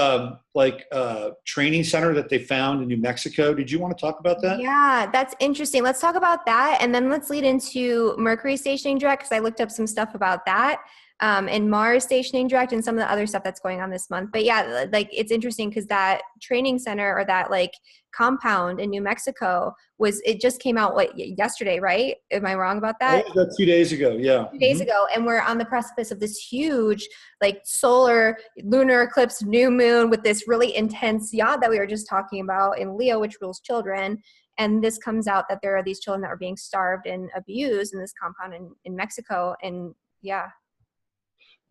training center that they found in New Mexico. Did you want to talk about that? Yeah, that's interesting. Let's talk about that. And then let's lead into Mercury stationing direct, because I looked up some stuff about that, and Mars stationing direct and some of the other stuff that's going on this month. But yeah, like it's interesting because that training center or that like compound in New Mexico it just came out yesterday, right? Am I wrong about that? Oh, that's 2 days ago. Yeah. 2 days ago, and we're on the precipice of this huge like solar lunar eclipse new moon with this really intense yod that we were just talking about in Leo, which rules children. And this comes out that there are these children that are being starved and abused in this compound in Mexico. And yeah.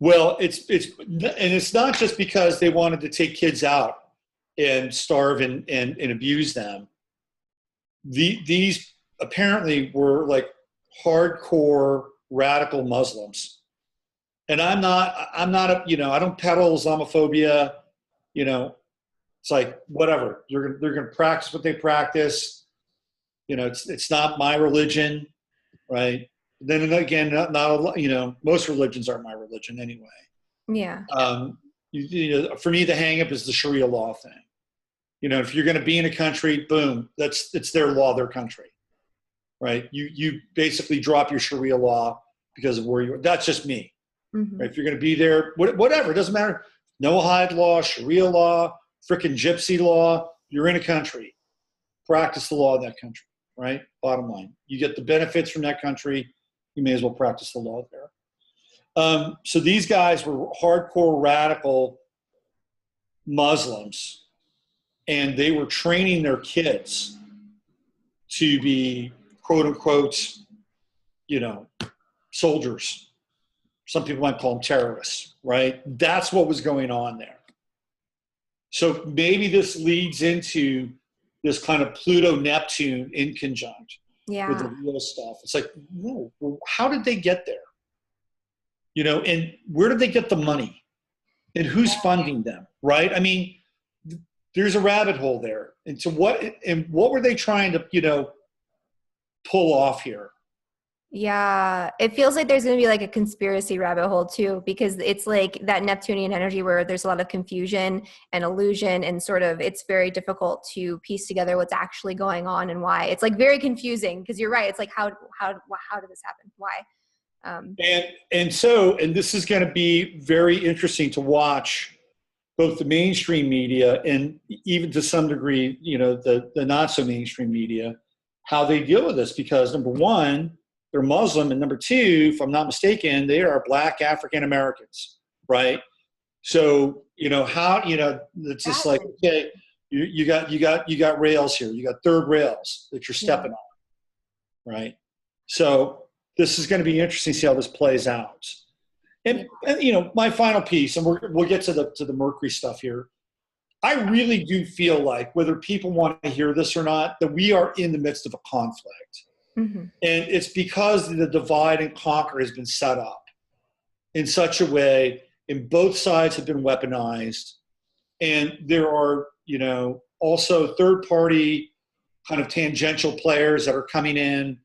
Well, it's not just because they wanted to take kids out and starve and abuse them. These apparently were like hardcore radical Muslims. And I'm not I don't peddle Islamophobia, it's like, whatever, they're going to practice what they practice. It's not my religion. Right. Then again, not most religions aren't my religion anyway. Yeah. For me, the hang up is the Sharia law thing. If you're going to be in a country, boom, it's their law, their country. Right. You basically drop your Sharia law because of where you are. That's just me. Mm-hmm. Right? If you're going to be there, whatever, it doesn't matter. Noahide law, Sharia law, frickin' gypsy law, you're in a country. Practice the law of that country. Right? Bottom line. You get the benefits from that country, you may as well practice the law there. So these guys were hardcore radical Muslims, and they were training their kids to be, quote unquote, soldiers. Some people might call them terrorists, right? That's what was going on there. So maybe this leads into this kind of Pluto-Neptune in conjunct with the real stuff. It's like, no, well, how did they get there? And where did they get the money? And who's funding them, right? I mean, there's a rabbit hole there. And so what were they trying to, pull off here? Yeah, it feels like there's going to be like a conspiracy rabbit hole too, because it's like that Neptunian energy where there's a lot of confusion and illusion, and sort of it's very difficult to piece together what's actually going on and why. It's like very confusing because you're right. It's like how did this happen? Why? And this is going to be very interesting to watch both the mainstream media and even to some degree, the not so mainstream media, how they deal with this, because number one, they're Muslim, and number two, if I'm not mistaken, they are Black African Americans, right? So it's just like, okay, you got rails here, you got third rails that you're stepping on, right? So this is going to be interesting to see how this plays out. And my final piece, and we'll get to the Mercury stuff here. I really do feel like, whether people want to hear this or not, that we are in the midst of a conflict. Mm-hmm. And it's because the divide and conquer has been set up in such a way, and both sides have been weaponized. And there are, also third-party kind of tangential players that are coming in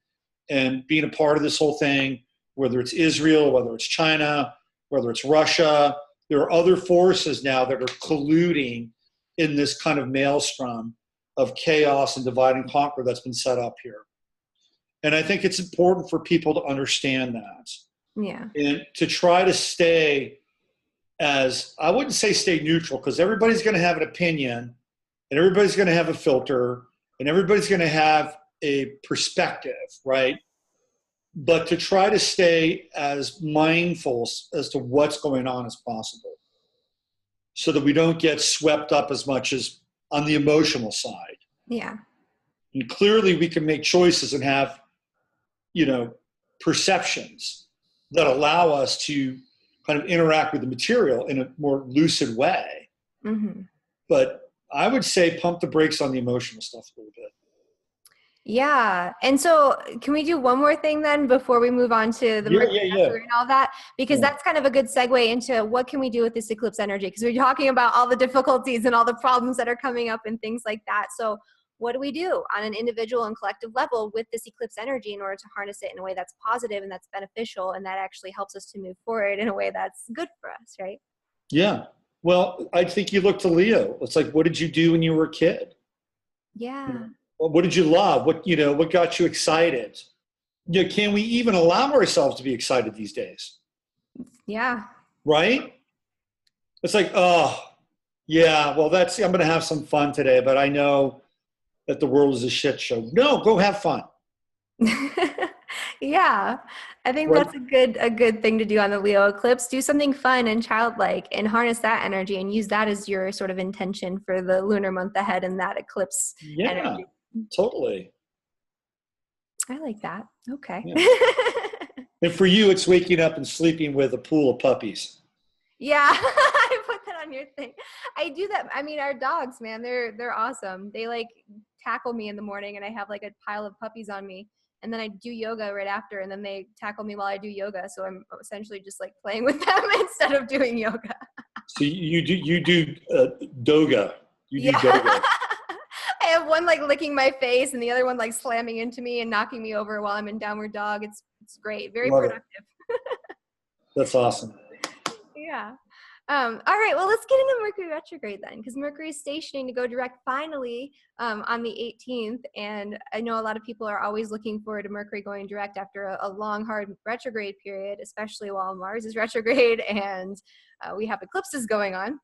and being a part of this whole thing, whether it's Israel, whether it's China, whether it's Russia. There are other forces now that are colluding in this kind of maelstrom of chaos and divide and conquer that's been set up here. And I think it's important for people to understand that. Yeah. And to try to stay I wouldn't say stay neutral, because everybody's going to have an opinion, and everybody's going to have a filter, and everybody's going to have a perspective, right? But to try to stay as mindful as to what's going on as possible, so that we don't get swept up as much as on the emotional side. Yeah. And clearly we can make choices and have, perceptions that allow us to kind of interact with the material in a more lucid way. Mm-hmm. But I would say pump the brakes on the emotional stuff a little bit. Yeah. And so can we do one more thing then before we move on to the Mercury and all that? Because that's kind of a good segue into what can we do with this eclipse energy? Because we're talking about all the difficulties and all the problems that are coming up and things like that. So what do we do on an individual and collective level with this eclipse energy in order to harness it in a way that's positive and that's beneficial and that actually helps us to move forward in a way that's good for us, right? Yeah. Well, I think you look to Leo. It's like, what did you do when you were a kid? You Yeah. know, what did you love? What got you excited? Can we even allow ourselves to be excited these days? Yeah. Right? It's like, oh, yeah, well, I'm going to have some fun today, but I know that the world is a shit show. No, go have fun. Yeah. I think Right? that's a good thing to do on the Leo eclipse. Do something fun and childlike and harness that energy and use that as your sort of intention for the lunar month ahead and that eclipse Yeah, energy. totally. I like that. Okay. Yeah. And for you, it's waking up and sleeping with a pool of puppies. Yeah, I put that on your thing. I do that. I mean, our dogs, man, they're awesome. They like tackle me in the morning, and I have like a pile of puppies on me, and then I do yoga right after, and then they tackle me while I do yoga. So I'm essentially just like playing with them instead of doing yoga. So you do doga. You do Yeah. doga. I have one like licking my face, and the other one like slamming into me and knocking me over while I'm in downward dog. It's great, very Love it. productive. That's awesome. Yeah. All right. Well, let's get into Mercury retrograde then, because Mercury is stationing to go direct finally on the 18th. And I know a lot of people are always looking forward to Mercury going direct after a long, hard retrograde period, especially while Mars is retrograde and we have eclipses going on.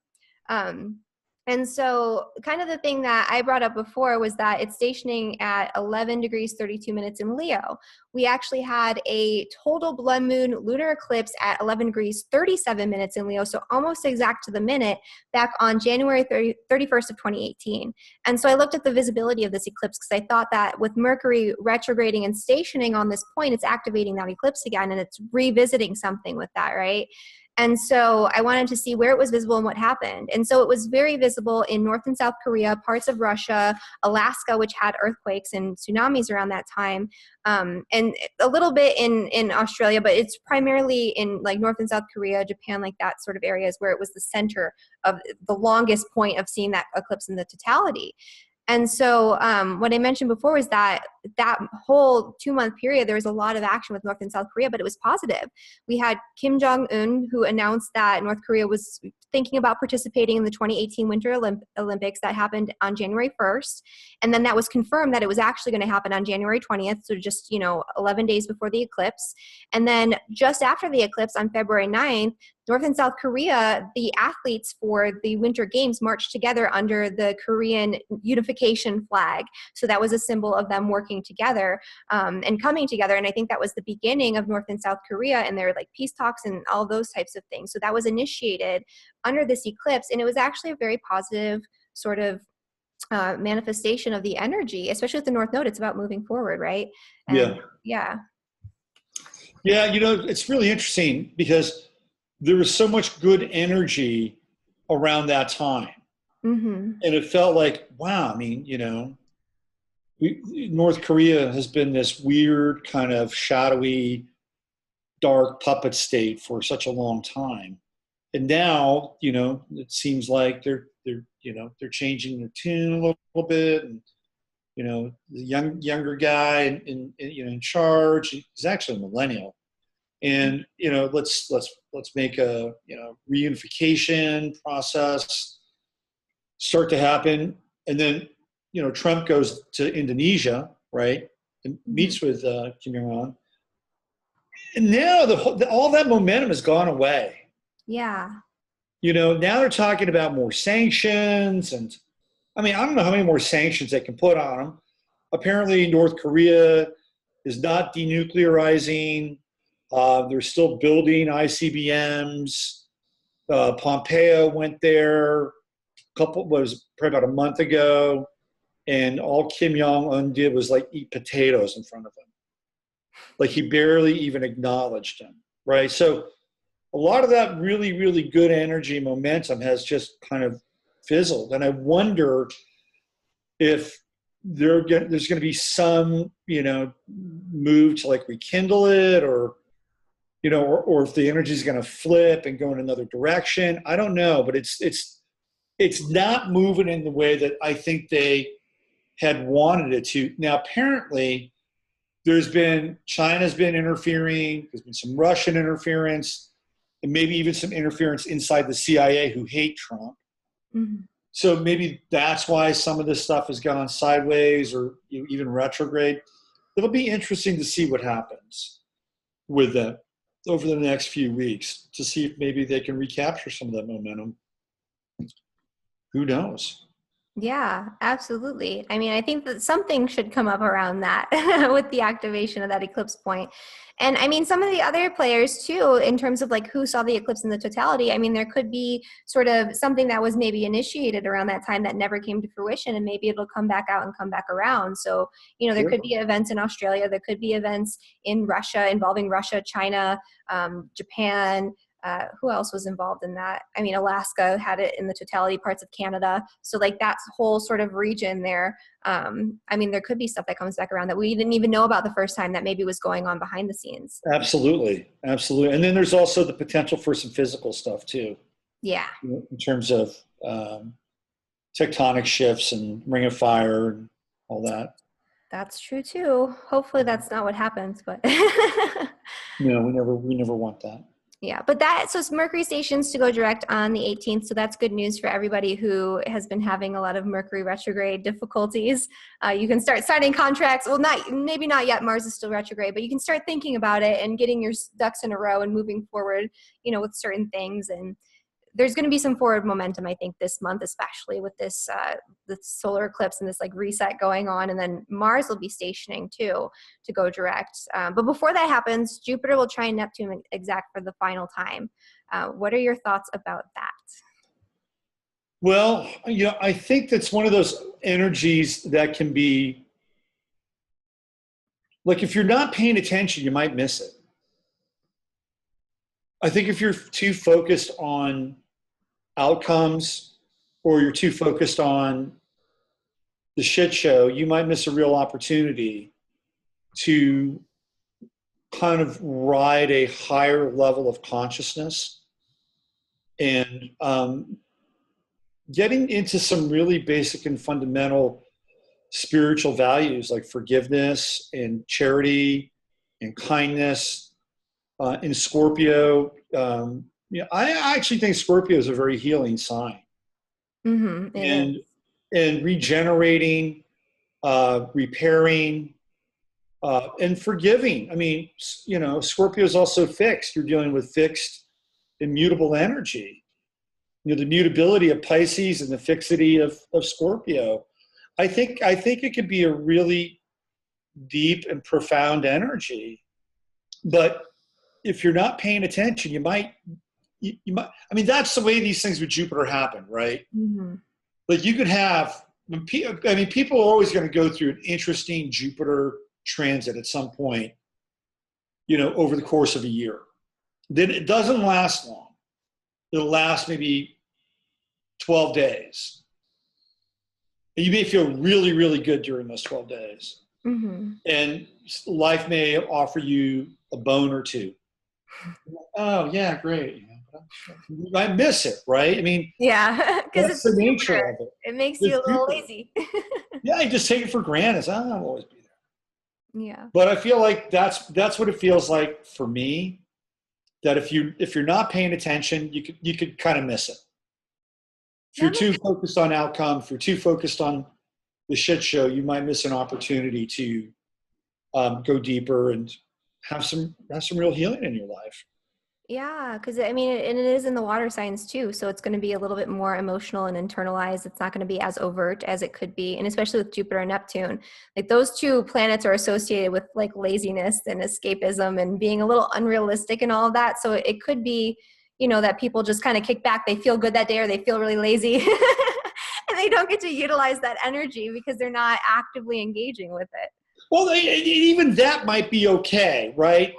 And so kind of the thing that I brought up before was that it's stationing at 11 degrees 32 minutes in Leo. We actually had a total blood moon lunar eclipse at 11 degrees 37 minutes in Leo, so almost exact to the minute, back on January 31st of 2018. And so I looked at the visibility of this eclipse because I thought that with Mercury retrograding and stationing on this point, it's activating that eclipse again, and it's revisiting something with that, right? And so I wanted to see where it was visible and what happened. And so it was very visible in North and South Korea, parts of Russia, Alaska, which had earthquakes and tsunamis around that time, and a little bit in Australia, but it's primarily in like North and South Korea, Japan, like that sort of areas where it was the center of the longest point of seeing that eclipse in the totality. And so what I mentioned before was that whole 2-month period, there was a lot of action with North and South Korea, but it was positive. We had Kim Jong-un, who announced that North Korea was thinking about participating in the 2018 Winter Olympics that happened on January 1st. And then that was confirmed that it was actually going to happen on January 20th, so just, 11 days before the eclipse. And then just after the eclipse on February 9th, North and South Korea, the athletes for the Winter Games marched together under the Korean unification flag. So that was a symbol of them working together and coming together. And I think that was the beginning of North and South Korea and their like peace talks and all those types of things. So that was initiated under this eclipse. And it was actually a very positive sort of manifestation of the energy, especially with the North Node. It's about moving forward, right? And Yeah. yeah. Yeah, it's really interesting because there was so much good energy around that time. Mm-hmm. And it felt like, wow, I mean, North Korea has been this weird kind of shadowy, dark puppet state for such a long time. And now, it seems like they're changing their tune a little bit. And, the younger guy in charge, he's actually a millennial. And, let's make a, reunification process start to happen. And then, Trump goes to Indonesia, right, and meets with Kim Jong-un. And now all that momentum has gone away. Yeah. Now they're talking about more sanctions. And I mean, I don't know how many more sanctions they can put on them. Apparently, North Korea is not denuclearizing. They're still building ICBMs. Pompeo went there probably about a month ago, and all Kim Jong-un did was like eat potatoes in front of him. Like he barely even acknowledged him, right? So a lot of that really, really good energy momentum has just kind of fizzled. And I wonder if there's going to be some, move to like rekindle it, or if the energy is going to flip and go in another direction. I don't know, but it's not moving in the way that I think they had wanted it to. Now, apparently, China's been interfering. There's been some Russian interference. and maybe even some interference inside the CIA who hate Trump. Mm-hmm. So maybe that's why some of this stuff has gone sideways or even retrograde. It'll be interesting to see what happens with that over the next few weeks to see if maybe they can recapture some of that momentum. Who knows? Yeah, absolutely. I mean, I think that something should come up around that with the activation of that eclipse point. And I mean, some of the other players too, in terms of like who saw the eclipse in the totality, I mean, there could be sort of something that was maybe initiated around that time that never came to fruition, and maybe it'll come back out and come back around. So, you know, there could be events in Australia, there could be events in Russia involving Russia, China, Japan. Who else was involved in that? I mean, Alaska had it in the totality, parts of Canada. So like that whole sort of region there. I mean, there could be stuff that comes back around that we didn't even know about the first time that maybe was going on behind the scenes. Absolutely. Absolutely. And then there's also the potential for some physical stuff too. Yeah. In terms of tectonic shifts and ring of fire and all that. That's true too. Hopefully that's not what happens, but No, we never want that. yeah, but so Mercury stations to go direct on the 18th. So that's good news for everybody who has been having a lot of Mercury retrograde difficulties. You can start signing contracts. Well, maybe not yet. Mars is still retrograde, but you can start thinking about it and getting your ducks in a row and moving forward, you know, with certain things. And there's going to be some forward momentum, I think, this month, especially with this solar eclipse and this like reset going on. And then Mars will be stationing too to go direct. But before that happens, Jupiter will try Neptune exact for the final time. What are your thoughts about that? Well, you know, I think that's one of those energies that can be like, if you're not paying attention, you might miss it. I think if you're too focused on outcomes or you're too focused on the shit show, you might miss a real opportunity to kind of ride a higher level of consciousness and getting into some really basic and fundamental spiritual values like forgiveness and charity and kindness. In Scorpio, I actually think Scorpio is a very healing sign. Mm-hmm, and regenerating, repairing, and forgiving. I mean, you know, Scorpio is also fixed. You're dealing with fixed, immutable energy. You know, the mutability of Pisces and the fixity of Scorpio. I think it could be a really deep and profound energy, but if you're not paying attention, you might, I mean, that's the way these things with Jupiter happen, right? mm-hmm. Like you could have, I mean, people are always going to go through an interesting Jupiter transit at some point, you know, over the course of a year. Then it doesn't last long. It'll last maybe 12 days. And you may feel really, really good during those 12 days. Mm-hmm. And life may offer you a bone or two. Oh, yeah, great. I miss it, right? I mean, Yeah, because that's the nature of it. It makes you a little lazy. Yeah, I just take it for granted. I'll always be there. Yeah. But I feel like that's what it feels like for me. That if you're not paying attention, you could kind of miss it. If you're too focused on outcome, if you're too focused on the shit show, you might miss an opportunity to go deeper and have some real healing in your life. Yeah, because I mean, and it is in the water signs too, so it's going to be a little bit more emotional and internalized. It's not going to be as overt as it could be, and especially with Jupiter and Neptune, like those two planets are associated with like laziness and escapism and being a little unrealistic and all of that. So it could be, you know, that people just kind of kick back. They feel good that day, or they feel really lazy, and they don't get to utilize that energy because they're not actively engaging with it. Well, even that might be okay, right?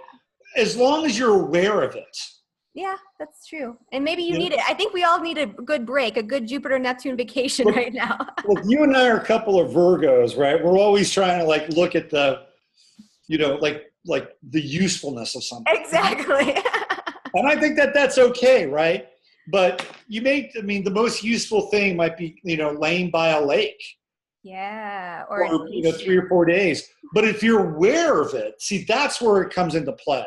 As long as you're aware of it. Yeah, that's true. And maybe you need it. I think we all need a good break, a good Jupiter-Neptune vacation right now. Well, you and I are a couple of Virgos, right? We're always trying to like look at the, you know, like the usefulness of something. Exactly. And I think that's okay, right? But the most useful thing might be, you know, laying by a lake. Yeah. Or you know, 3 or 4 days. But if you're aware of it, see, that's where it comes into play.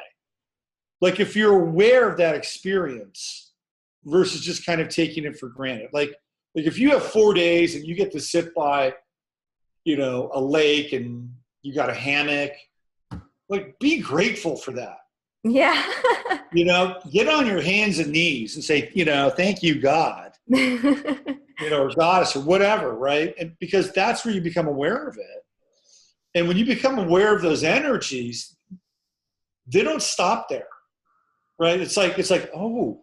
like if you're aware of that experience versus just kind of taking it for granted. Like if you have 4 days and you get to sit by, a lake and you got a hammock, like be grateful for that. Yeah. Get on your hands and knees and say, thank you, God, or goddess or whatever, right? And because that's where you become aware of it. And when you become aware of those energies, they don't stop there, right? It's like, oh,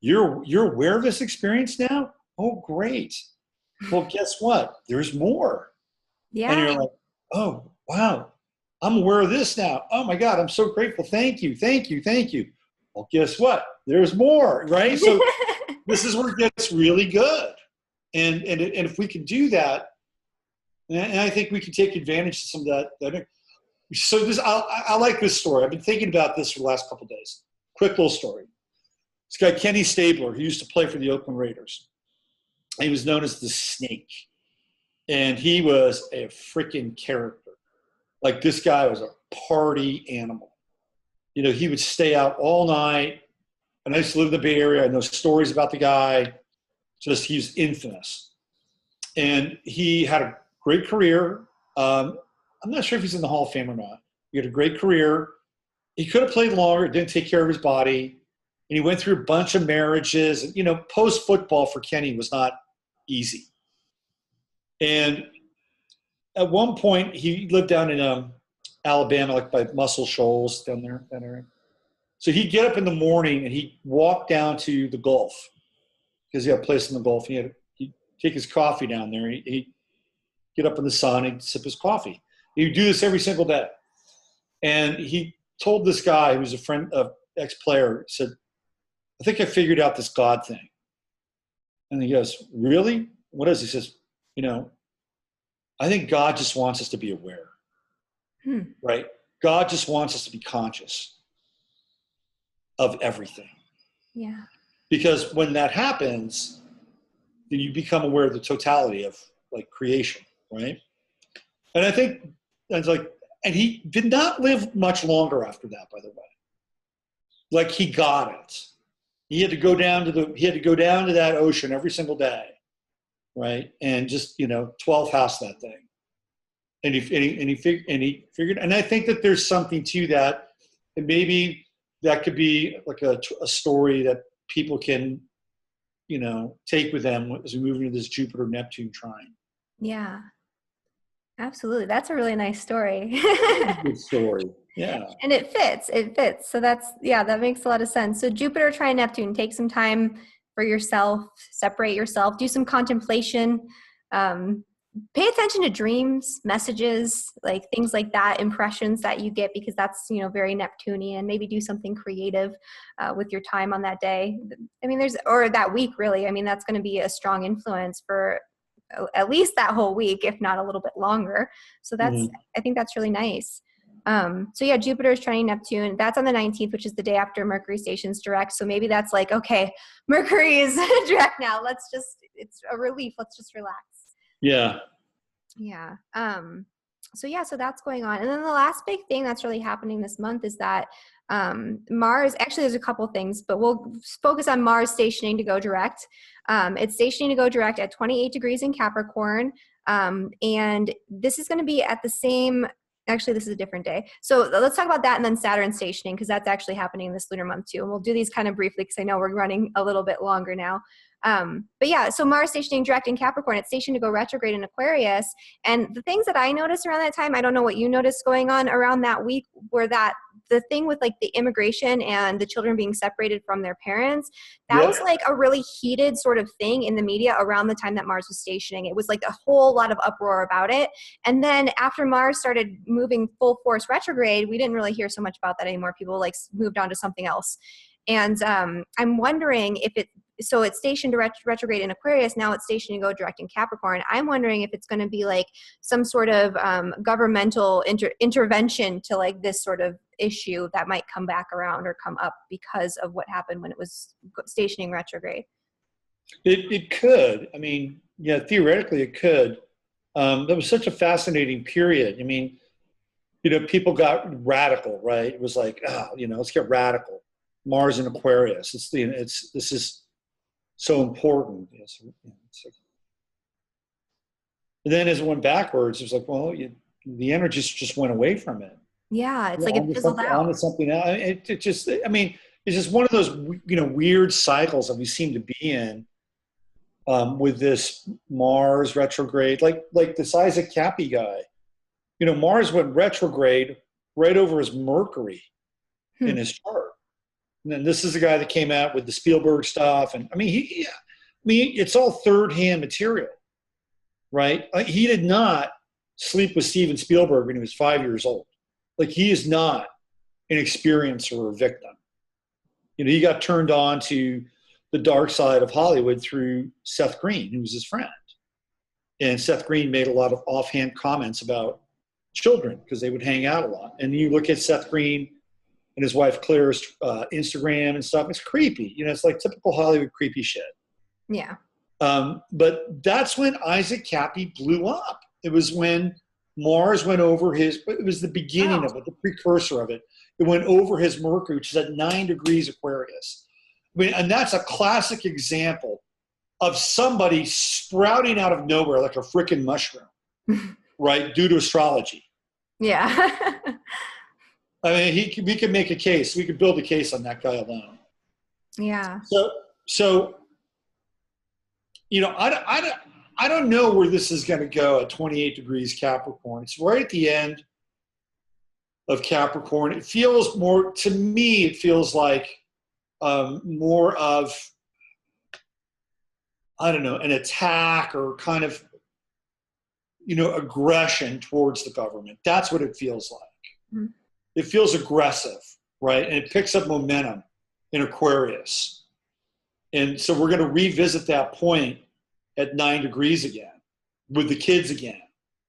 you're aware of this experience now? Oh, great. Well, guess what? There's more. Yeah. And you're like, oh, wow, I'm aware of this now. Oh my God, I'm so grateful. Thank you, thank you, thank you. Well, guess what? There's more, right? So this is where it gets really good. And if we can do that, and I think we can take advantage of some of that. So I like this story. I've been thinking about this for the last couple of days. Quick little story. This guy, Kenny Stabler, he used to play for the Oakland Raiders. He was known as the Snake. And he was a freaking character. Like this guy was a party animal. He would stay out all night. And I used to live in the Bay Area. I know stories about the guy. He's infamous. And he had a great career. I'm not sure if he's in the Hall of Fame or not. He had a great career. He could have played longer, didn't take care of his body. And he went through a bunch of marriages. And, post-football for Kenny was not easy. And at one point, he lived down in Alabama, like by Muscle Shoals, down there, that area. So he'd get up in the morning and he'd walk down to the Gulf because he had a place in the Gulf. He'd take his coffee down there. He'd get up in the sun and sip his coffee. He would do this every single day. And he told this guy who was a friend of ex-player, said, I think I figured out this God thing. And he goes, really? What is it? He says, I think God just wants us to be aware, right? God just wants us to be conscious of everything. Yeah. Because when that happens, then you become aware of the totality of like creation, right? And I think that's and he did not live much longer after that, by the way. Like he got it. He had to go down to that ocean every single day, right? And just 12 house that thing. And he figured, and I think that there's something to that, and maybe that could be like a story that people can, take with them as we move into this Jupiter-Neptune trine. Yeah, absolutely. That's a really nice story. Good story. Yeah. And it fits. So that makes a lot of sense. So Jupiter trine Neptune, take some time for yourself, separate yourself, do some contemplation, pay attention to dreams, messages, like things like that, impressions that you get, because that's, very Neptunian. Maybe do something creative with your time on that day. I mean, or that week, really. I mean, that's going to be a strong influence for at least that whole week, if not a little bit longer. So I think that's really nice. So yeah, Jupiter is trining Neptune. That's on the 19th, which is the day after Mercury stations direct. So maybe that's like, okay, Mercury is direct now. It's a relief. Let's just relax. Yeah. Yeah. So that's going on. And then the last big thing that's really happening this month is that Mars, actually there's a couple things, but we'll focus on Mars stationing to go direct. It's stationing to go direct at 28 degrees in Capricorn. And this is going to be at the same, actually this is a different day. So let's talk about that, and then Saturn stationing, because that's actually happening this lunar month too. And we'll do these kind of briefly because I know we're running a little bit longer now. But yeah, so Mars stationing direct in Capricorn, it's stationed to go retrograde in Aquarius. And the things that I noticed around that time, I don't know what you noticed going on around that week, were that the thing with like the immigration and the children being separated from their parents, that was like a really heated sort of thing in the media around the time that Mars was stationing. It was like a whole lot of uproar about it. And then after Mars started moving full force retrograde, we didn't really hear so much about that anymore. People like moved on to something else. And I'm wondering if so it's stationed to retrograde in Aquarius. Now it's stationed to go direct in Capricorn. I'm wondering if it's going to be like some sort of governmental intervention to like this sort of issue that might come back around or come up because of what happened when it was stationing retrograde. It could. I mean, yeah, theoretically it could. That was such a fascinating period. I mean, people got radical, right? It was like, let's get radical. Mars in Aquarius. This is so important. And then as it went backwards, it was like, well, the energy just went away from it. Yeah, it's like it fizzled out. On to something else. It's just one of those, weird cycles that we seem to be in with this Mars retrograde, like this Isaac Cappy guy. Mars went retrograde right over his Mercury in his chart. And then this is the guy that came out with the Spielberg stuff. And it's all third-hand material, right? He did not sleep with Steven Spielberg when he was 5 years old. Like, he is not an experiencer or a victim. He got turned on to the dark side of Hollywood through Seth Green, who was his friend. And Seth Green made a lot of offhand comments about children because they would hang out a lot. And you look at Seth Green and his wife Claire's Instagram and stuff, it's creepy. It's like typical Hollywood creepy shit. Yeah. But that's when Isaac Cappy blew up. It was when Mars went over it was the beginning of it, the precursor of it. It went over his Mercury, which is at 9 degrees Aquarius. And that's a classic example of somebody sprouting out of nowhere like a freaking mushroom, right, due to astrology. Yeah. We could make a case. We could build a case on that guy alone. Yeah. So I don't know where this is going to go at 28 degrees Capricorn. It's right at the end of Capricorn. It feels more, to me, it feels like more of, I don't know, an attack or kind of, aggression towards the government. That's what it feels like. Mm-hmm. It feels aggressive, right? And it picks up momentum in Aquarius. And so we're going to revisit that point at 9 degrees again with the kids again.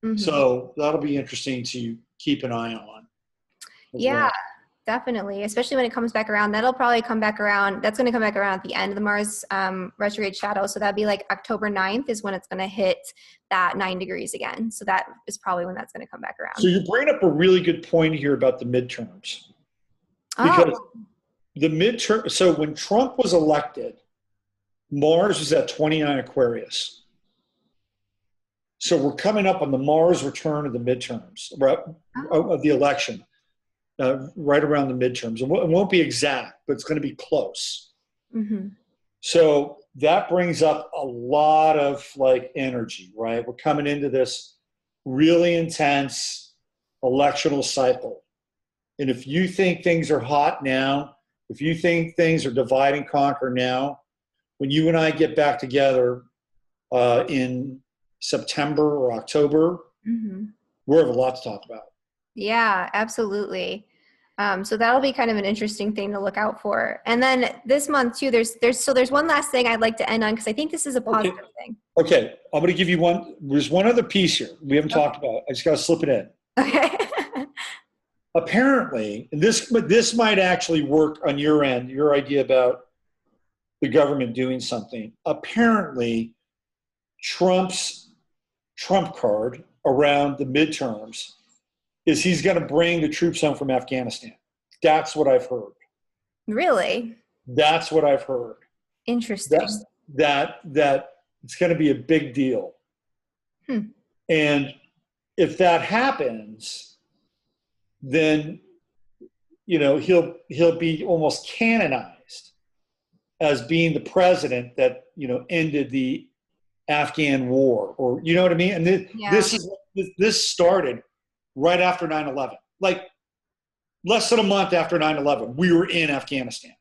Mm-hmm. So that'll be interesting to keep an eye on. Yeah, definitely. Especially when it comes back around. That'll probably come back around. That's going to come back around at the end of the Mars retrograde shadow. So that'd be like October 9th is when it's going to hit that 9 degrees again. So that is probably when that's going to come back around. So you bring up a really good point here about the midterms. Because the midterm, so when Trump was elected, Mars was at 29 Aquarius. So we're coming up on the Mars return of the midterms, right, of the election, right around the midterms. It won't be exact, but it's going to be close. Mm-hmm. So that brings up a lot of energy, right? We're coming into this really intense electional cycle. And if you think things are hot now, if you think things are divide and conquer now, when you and I get back together in September or October, mm-hmm. we'll have a lot to talk about. Yeah, absolutely. So that'll be kind of an interesting thing to look out for. And then this month too, there's one last thing I'd like to end on because I think this is a positive thing. Okay, I'm going to give you one. There's one other piece here we haven't talked about. I just got to slip it in. Okay. Apparently, and this might actually work on your end. Your idea about the government doing something. Apparently, Trump's trump card around the midterms is he's going to bring the troops home from Afghanistan. That's what I've heard. Really? That's what I've heard. Interesting. That it's going to be a big deal. And if that happens, then he'll be almost canonized as being the president that ended the Afghan war, or you know what I mean. And this started right after 9/11, like less than a month after 9/11, we were in Afghanistan.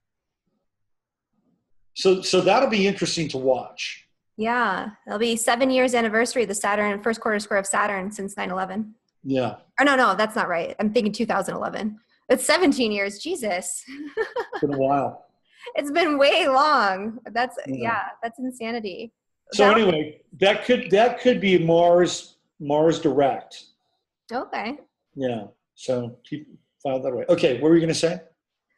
So that'll be interesting to watch. Yeah, it'll be 7 years anniversary of the Saturn first quarter square of Saturn since 9/11. Yeah. Or no, that's not right. I'm thinking 2011. It's 17 years. Jesus. It's been a while. It's been way long. That's insanity. So anyway, that could be Mars direct. Okay. Yeah. So file that away. Okay, what were you going to say?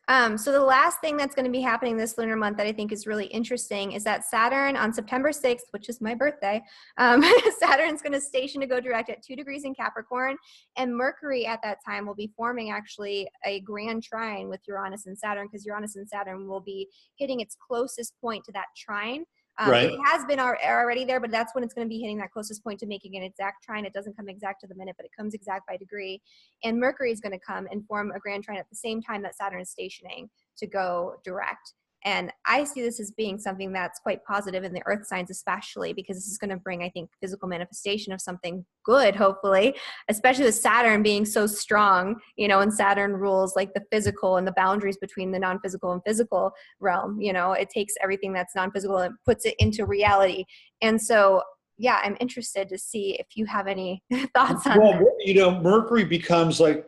So the last thing that's going to be happening this lunar month that I think is really interesting is that Saturn on September 6th, which is my birthday, Saturn's going to station to go direct at 2 degrees in Capricorn, and Mercury at that time will be forming actually a grand trine with Uranus and Saturn, because Uranus and Saturn will be hitting its closest point to that trine. Right. It has been already there, but that's when it's going to be hitting that closest point to making an exact trine. It doesn't come exact to the minute, but it comes exact by degree. And Mercury is going to come and form a grand trine at the same time that Saturn is stationing to go direct. And I see this as being something that's quite positive in the earth signs, especially because this is going to bring, I think, physical manifestation of something good, hopefully, especially with Saturn being so strong, and Saturn rules like the physical and the boundaries between the non-physical and physical realm. It takes everything that's non-physical and puts it into reality. And so, yeah, I'm interested to see if you have any thoughts on that. Mercury becomes like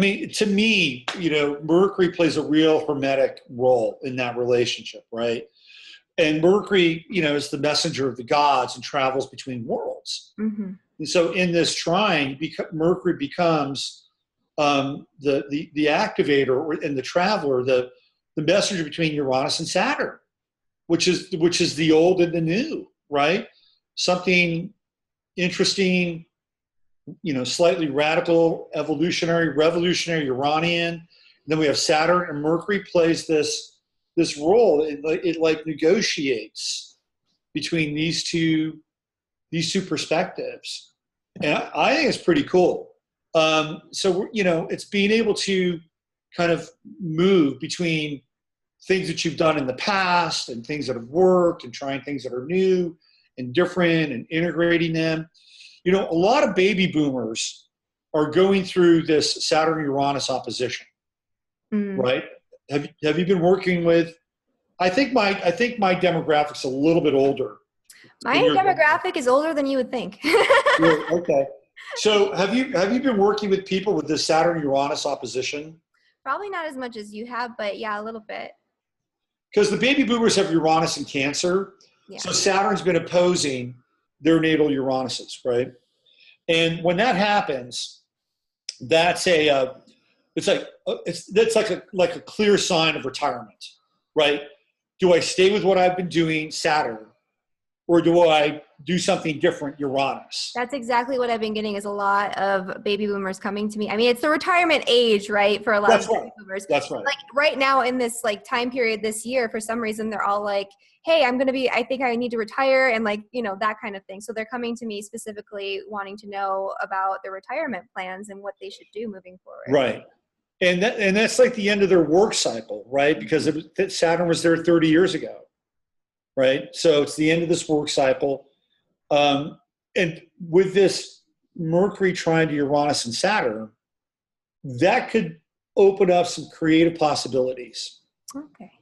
to me, Mercury plays a real hermetic role in that relationship, right? And Mercury, is the messenger of the gods and travels between worlds. Mm-hmm. And so in this trine, Mercury becomes the activator and the traveler, the messenger between Uranus and Saturn, which is the old and the new, right? Something interesting, slightly radical, evolutionary, revolutionary, Uranian. Then we have Saturn, and Mercury plays this role. It like negotiates between these two perspectives, and I think it's pretty cool. So it's being able to kind of move between things that you've done in the past and things that have worked, and trying things that are new and different and integrating them. A lot of baby boomers are going through this Saturn-Uranus opposition, right? Have you been working with? I think my demographic's a little bit older. My demographic is older than you would think. Yeah, okay. So have you been working with people with this Saturn-Uranus opposition? Probably not as much as you have, but yeah, a little bit. Because the baby boomers have Uranus in Cancer, yeah. So Saturn's been opposing their natal Uranuses, right? And when that happens, that's like a clear sign of retirement, right? Do I stay with what I've been doing, Saturn, or do I do something different, Uranus? That's exactly what I've been getting, is a lot of baby boomers coming to me. I mean, it's the retirement age, right, for a lot of baby boomers. That's right. Like right now in this like time period this year, for some reason, they're all like, hey, I think I need to retire, and like, that kind of thing. So they're coming to me specifically wanting to know about their retirement plans and what they should do moving forward. Right. And that's like the end of their work cycle, right? Because Saturn was there 30 years ago, right? So it's the end of this work cycle. And with this Mercury trine to Uranus and Saturn, that could open up some creative possibilities. Okay.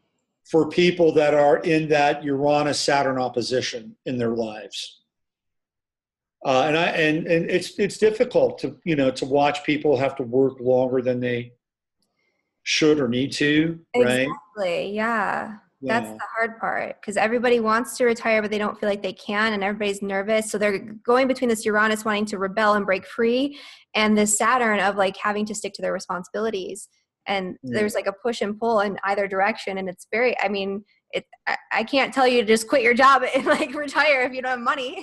For people that are in that Uranus-Saturn opposition in their lives. And it's difficult to watch people have to work longer than they should or need to, right? Exactly, yeah. That's the hard part, because everybody wants to retire, but they don't feel like they can, and everybody's nervous. So they're going between this Uranus wanting to rebel and break free, and this Saturn of like having to stick to their responsibilities. And there's like a push and pull in either direction. And it's very, I can't tell you to just quit your job and like retire if you don't have money.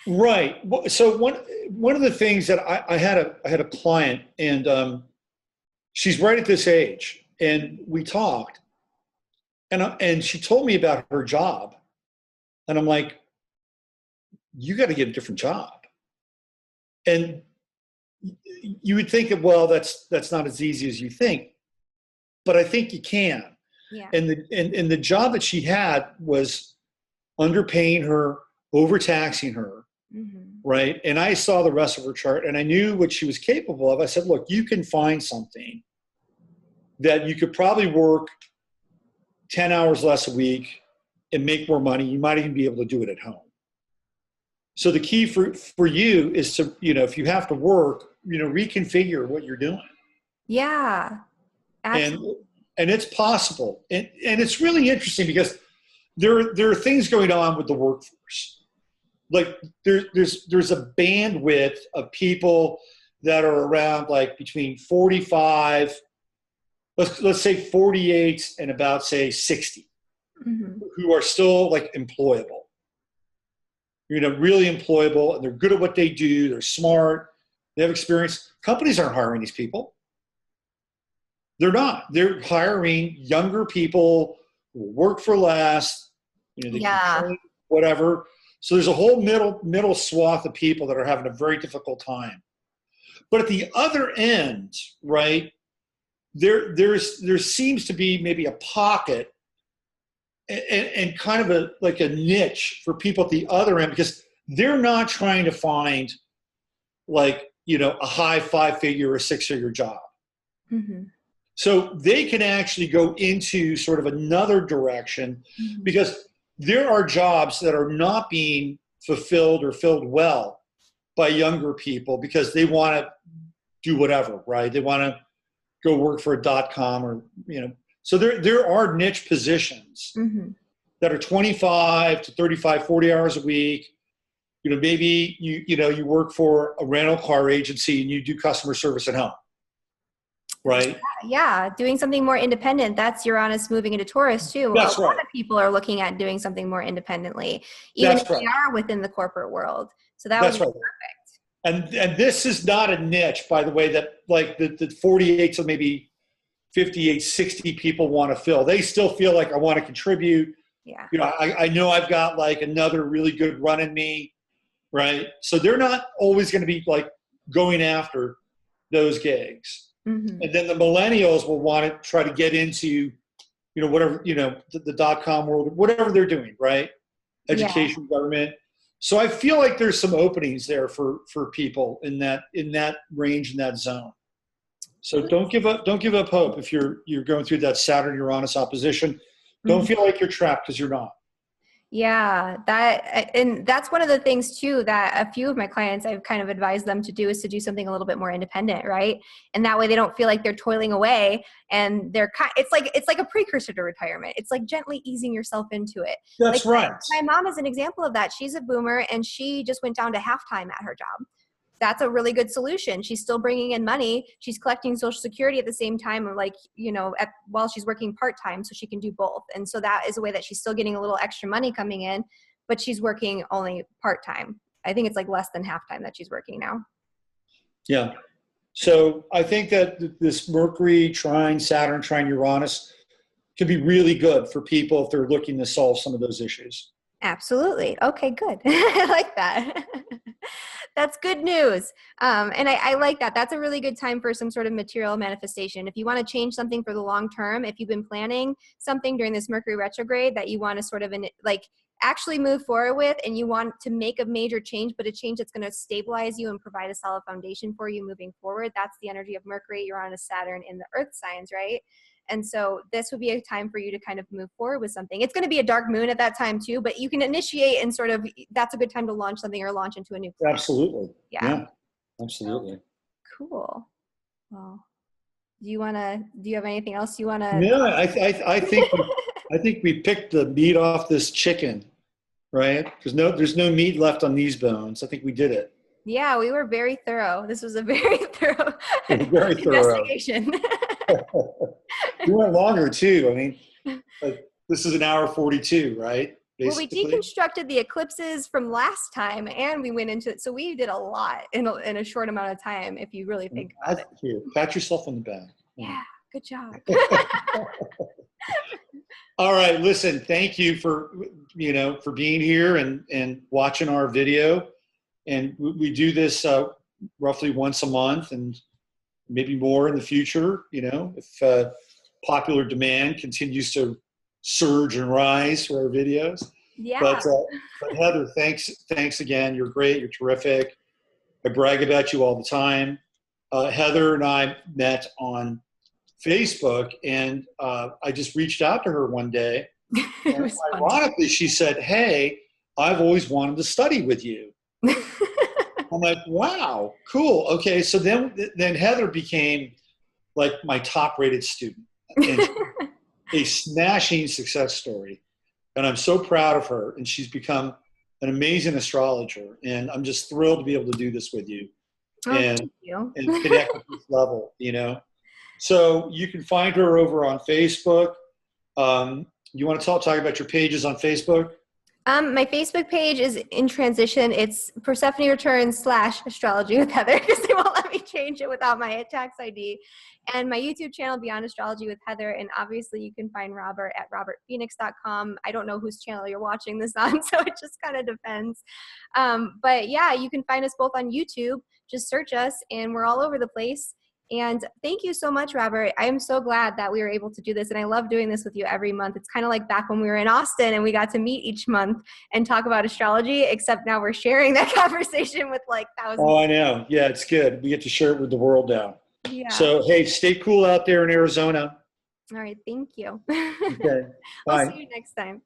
Right. So one of the things that I had a client, and she's right at this age, and we talked, and she told me about her job, and I'm like, you got to get a different job. And you would think that, well, that's not as easy as you think, but I think you can. Yeah. And the job that she had was underpaying her, overtaxing her, right? And I saw the rest of her chart, and I knew what she was capable of. I said, look, you can find something that you could probably work 10 hours less a week and make more money. You might even be able to do it at home. So the key for you is to, if you have to work, reconfigure what you're doing. Yeah, absolutely. And it's possible. And it's really interesting because there are things going on with the workforce. Like there's a bandwidth of people that are around like between 45 let's say 48 and about say 60, who are still like employable, really employable, and they're good at what they do. They're smart. They have experience. Companies aren't hiring these people. They're not. They're hiring younger people who work for less. They can train, whatever. So there's a whole middle swath of people that are having a very difficult time. But at the other end, right, there seems to be maybe a pocket and kind of a niche for people at the other end, because they're not trying to find like, a high 5-figure or 6-figure job. So they can actually go into sort of another direction, because there are jobs that are not being fulfilled or filled well by younger people because they want to do whatever, right? They want to go work for a .com or, so there are niche positions that are 25 to 35, 40 hours a week. Maybe you work for a rental car agency and you do customer service at home, right? Yeah, doing something more independent. That's Uranus moving into Taurus too. That's a lot of people are looking at doing something more independently, even if they are within the corporate world. So that would be perfect. And this is not a niche, by the way, that like the 48 to maybe 58, 60 people want to fill. They still feel like I want to contribute. Yeah. I know I've got like another really good run in me, right? So they're not always going to be like going after those gigs. And then the millennials will want to try to get into, whatever, the .com world, whatever they're doing, right? Education, government. So I feel like there's some openings there for people in that range, in that zone. So don't give up hope if you're going through that Saturn Uranus opposition. Don't feel like you're trapped, because you're not. Yeah, that's one of the things too that a few of my clients, I've kind of advised them to do, is to do something a little bit more independent, right? And that way they don't feel like they're toiling away, and it's like a precursor to retirement. It's like gently easing yourself into it. That's right. My mom is an example of that. She's a boomer and she just went down to half-time at her job. That's a really good solution. She's still bringing in money. She's collecting Social Security at the same time, while she's working part-time, so she can do both. And so that is a way that she's still getting a little extra money coming in, but she's working only part-time. I think it's like less than half-time that she's working now. Yeah. So I think that this Mercury trine, Saturn trine, Uranus can be really good for people if they're looking to solve some of those issues. Absolutely. Okay, good. I like that. That's good news. And I like that. That's a really good time for some sort of material manifestation. If you want to change something for the long term, if you've been planning something during this Mercury retrograde that you want to sort of actually move forward with, and you want to make a major change, but a change that's going to stabilize you and provide a solid foundation for you moving forward, that's the energy of Mercury, Uranus, Saturn in the earth signs, right? And so this would be a time for you to kind of move forward with something. It's going to be a dark moon at that time too, but you can initiate and sort of, that's a good time to launch something or launch into a new plan. Absolutely. Yeah, absolutely. Cool. Well, do you have anything else you want to? No, I think we picked the meat off this chicken, right? There's no meat left on these bones. I think we did it. Yeah, we were very thorough. This was a very thorough investigation. We went longer too. I mean, this is an hour 42, right? Basically. Well, we deconstructed the eclipses from last time, and we went into it. So we did a lot in a short amount of time, if you really think about it. Here, pat yourself on the back. Yeah, good job. All right, listen, thank you for being here and watching our video. And we do this roughly once a month, and maybe more in the future, if popular demand continues to surge and rise for our videos. Yeah. But Heather, thanks again. You're great. You're terrific. I brag about you all the time. Heather and I met on Facebook, and I just reached out to her one day. And ironically, she said, "Hey, I've always wanted to study with you." I'm like, wow, cool. Okay, so then Heather became like my top-rated student, and a smashing success story. And I'm so proud of her. And she's become an amazing astrologer. And I'm just thrilled to be able to do this with you, and connect at this level. So you can find her over on Facebook. You want to talk about your pages on Facebook? My Facebook page is in transition. It's Persephone Returns / Astrology with Heather, because they won't let me change it without my tax ID. And my YouTube channel, Beyond Astrology with Heather. And obviously you can find Robert at robertphoenix.com. I don't know whose channel you're watching this on, so it just kind of depends. But yeah, you can find us both on YouTube. Just search us, and we're all over the place. And thank you so much, Robert. I am so glad that we were able to do this. And I love doing this with you every month. It's kind of like back when we were in Austin and we got to meet each month and talk about astrology, except now we're sharing that conversation with like thousands. Oh, I know. Yeah, it's good. We get to share it with the world now. Yeah. So, hey, stay cool out there in Arizona. All right. Thank you. Okay. Bye. We'll see you next time.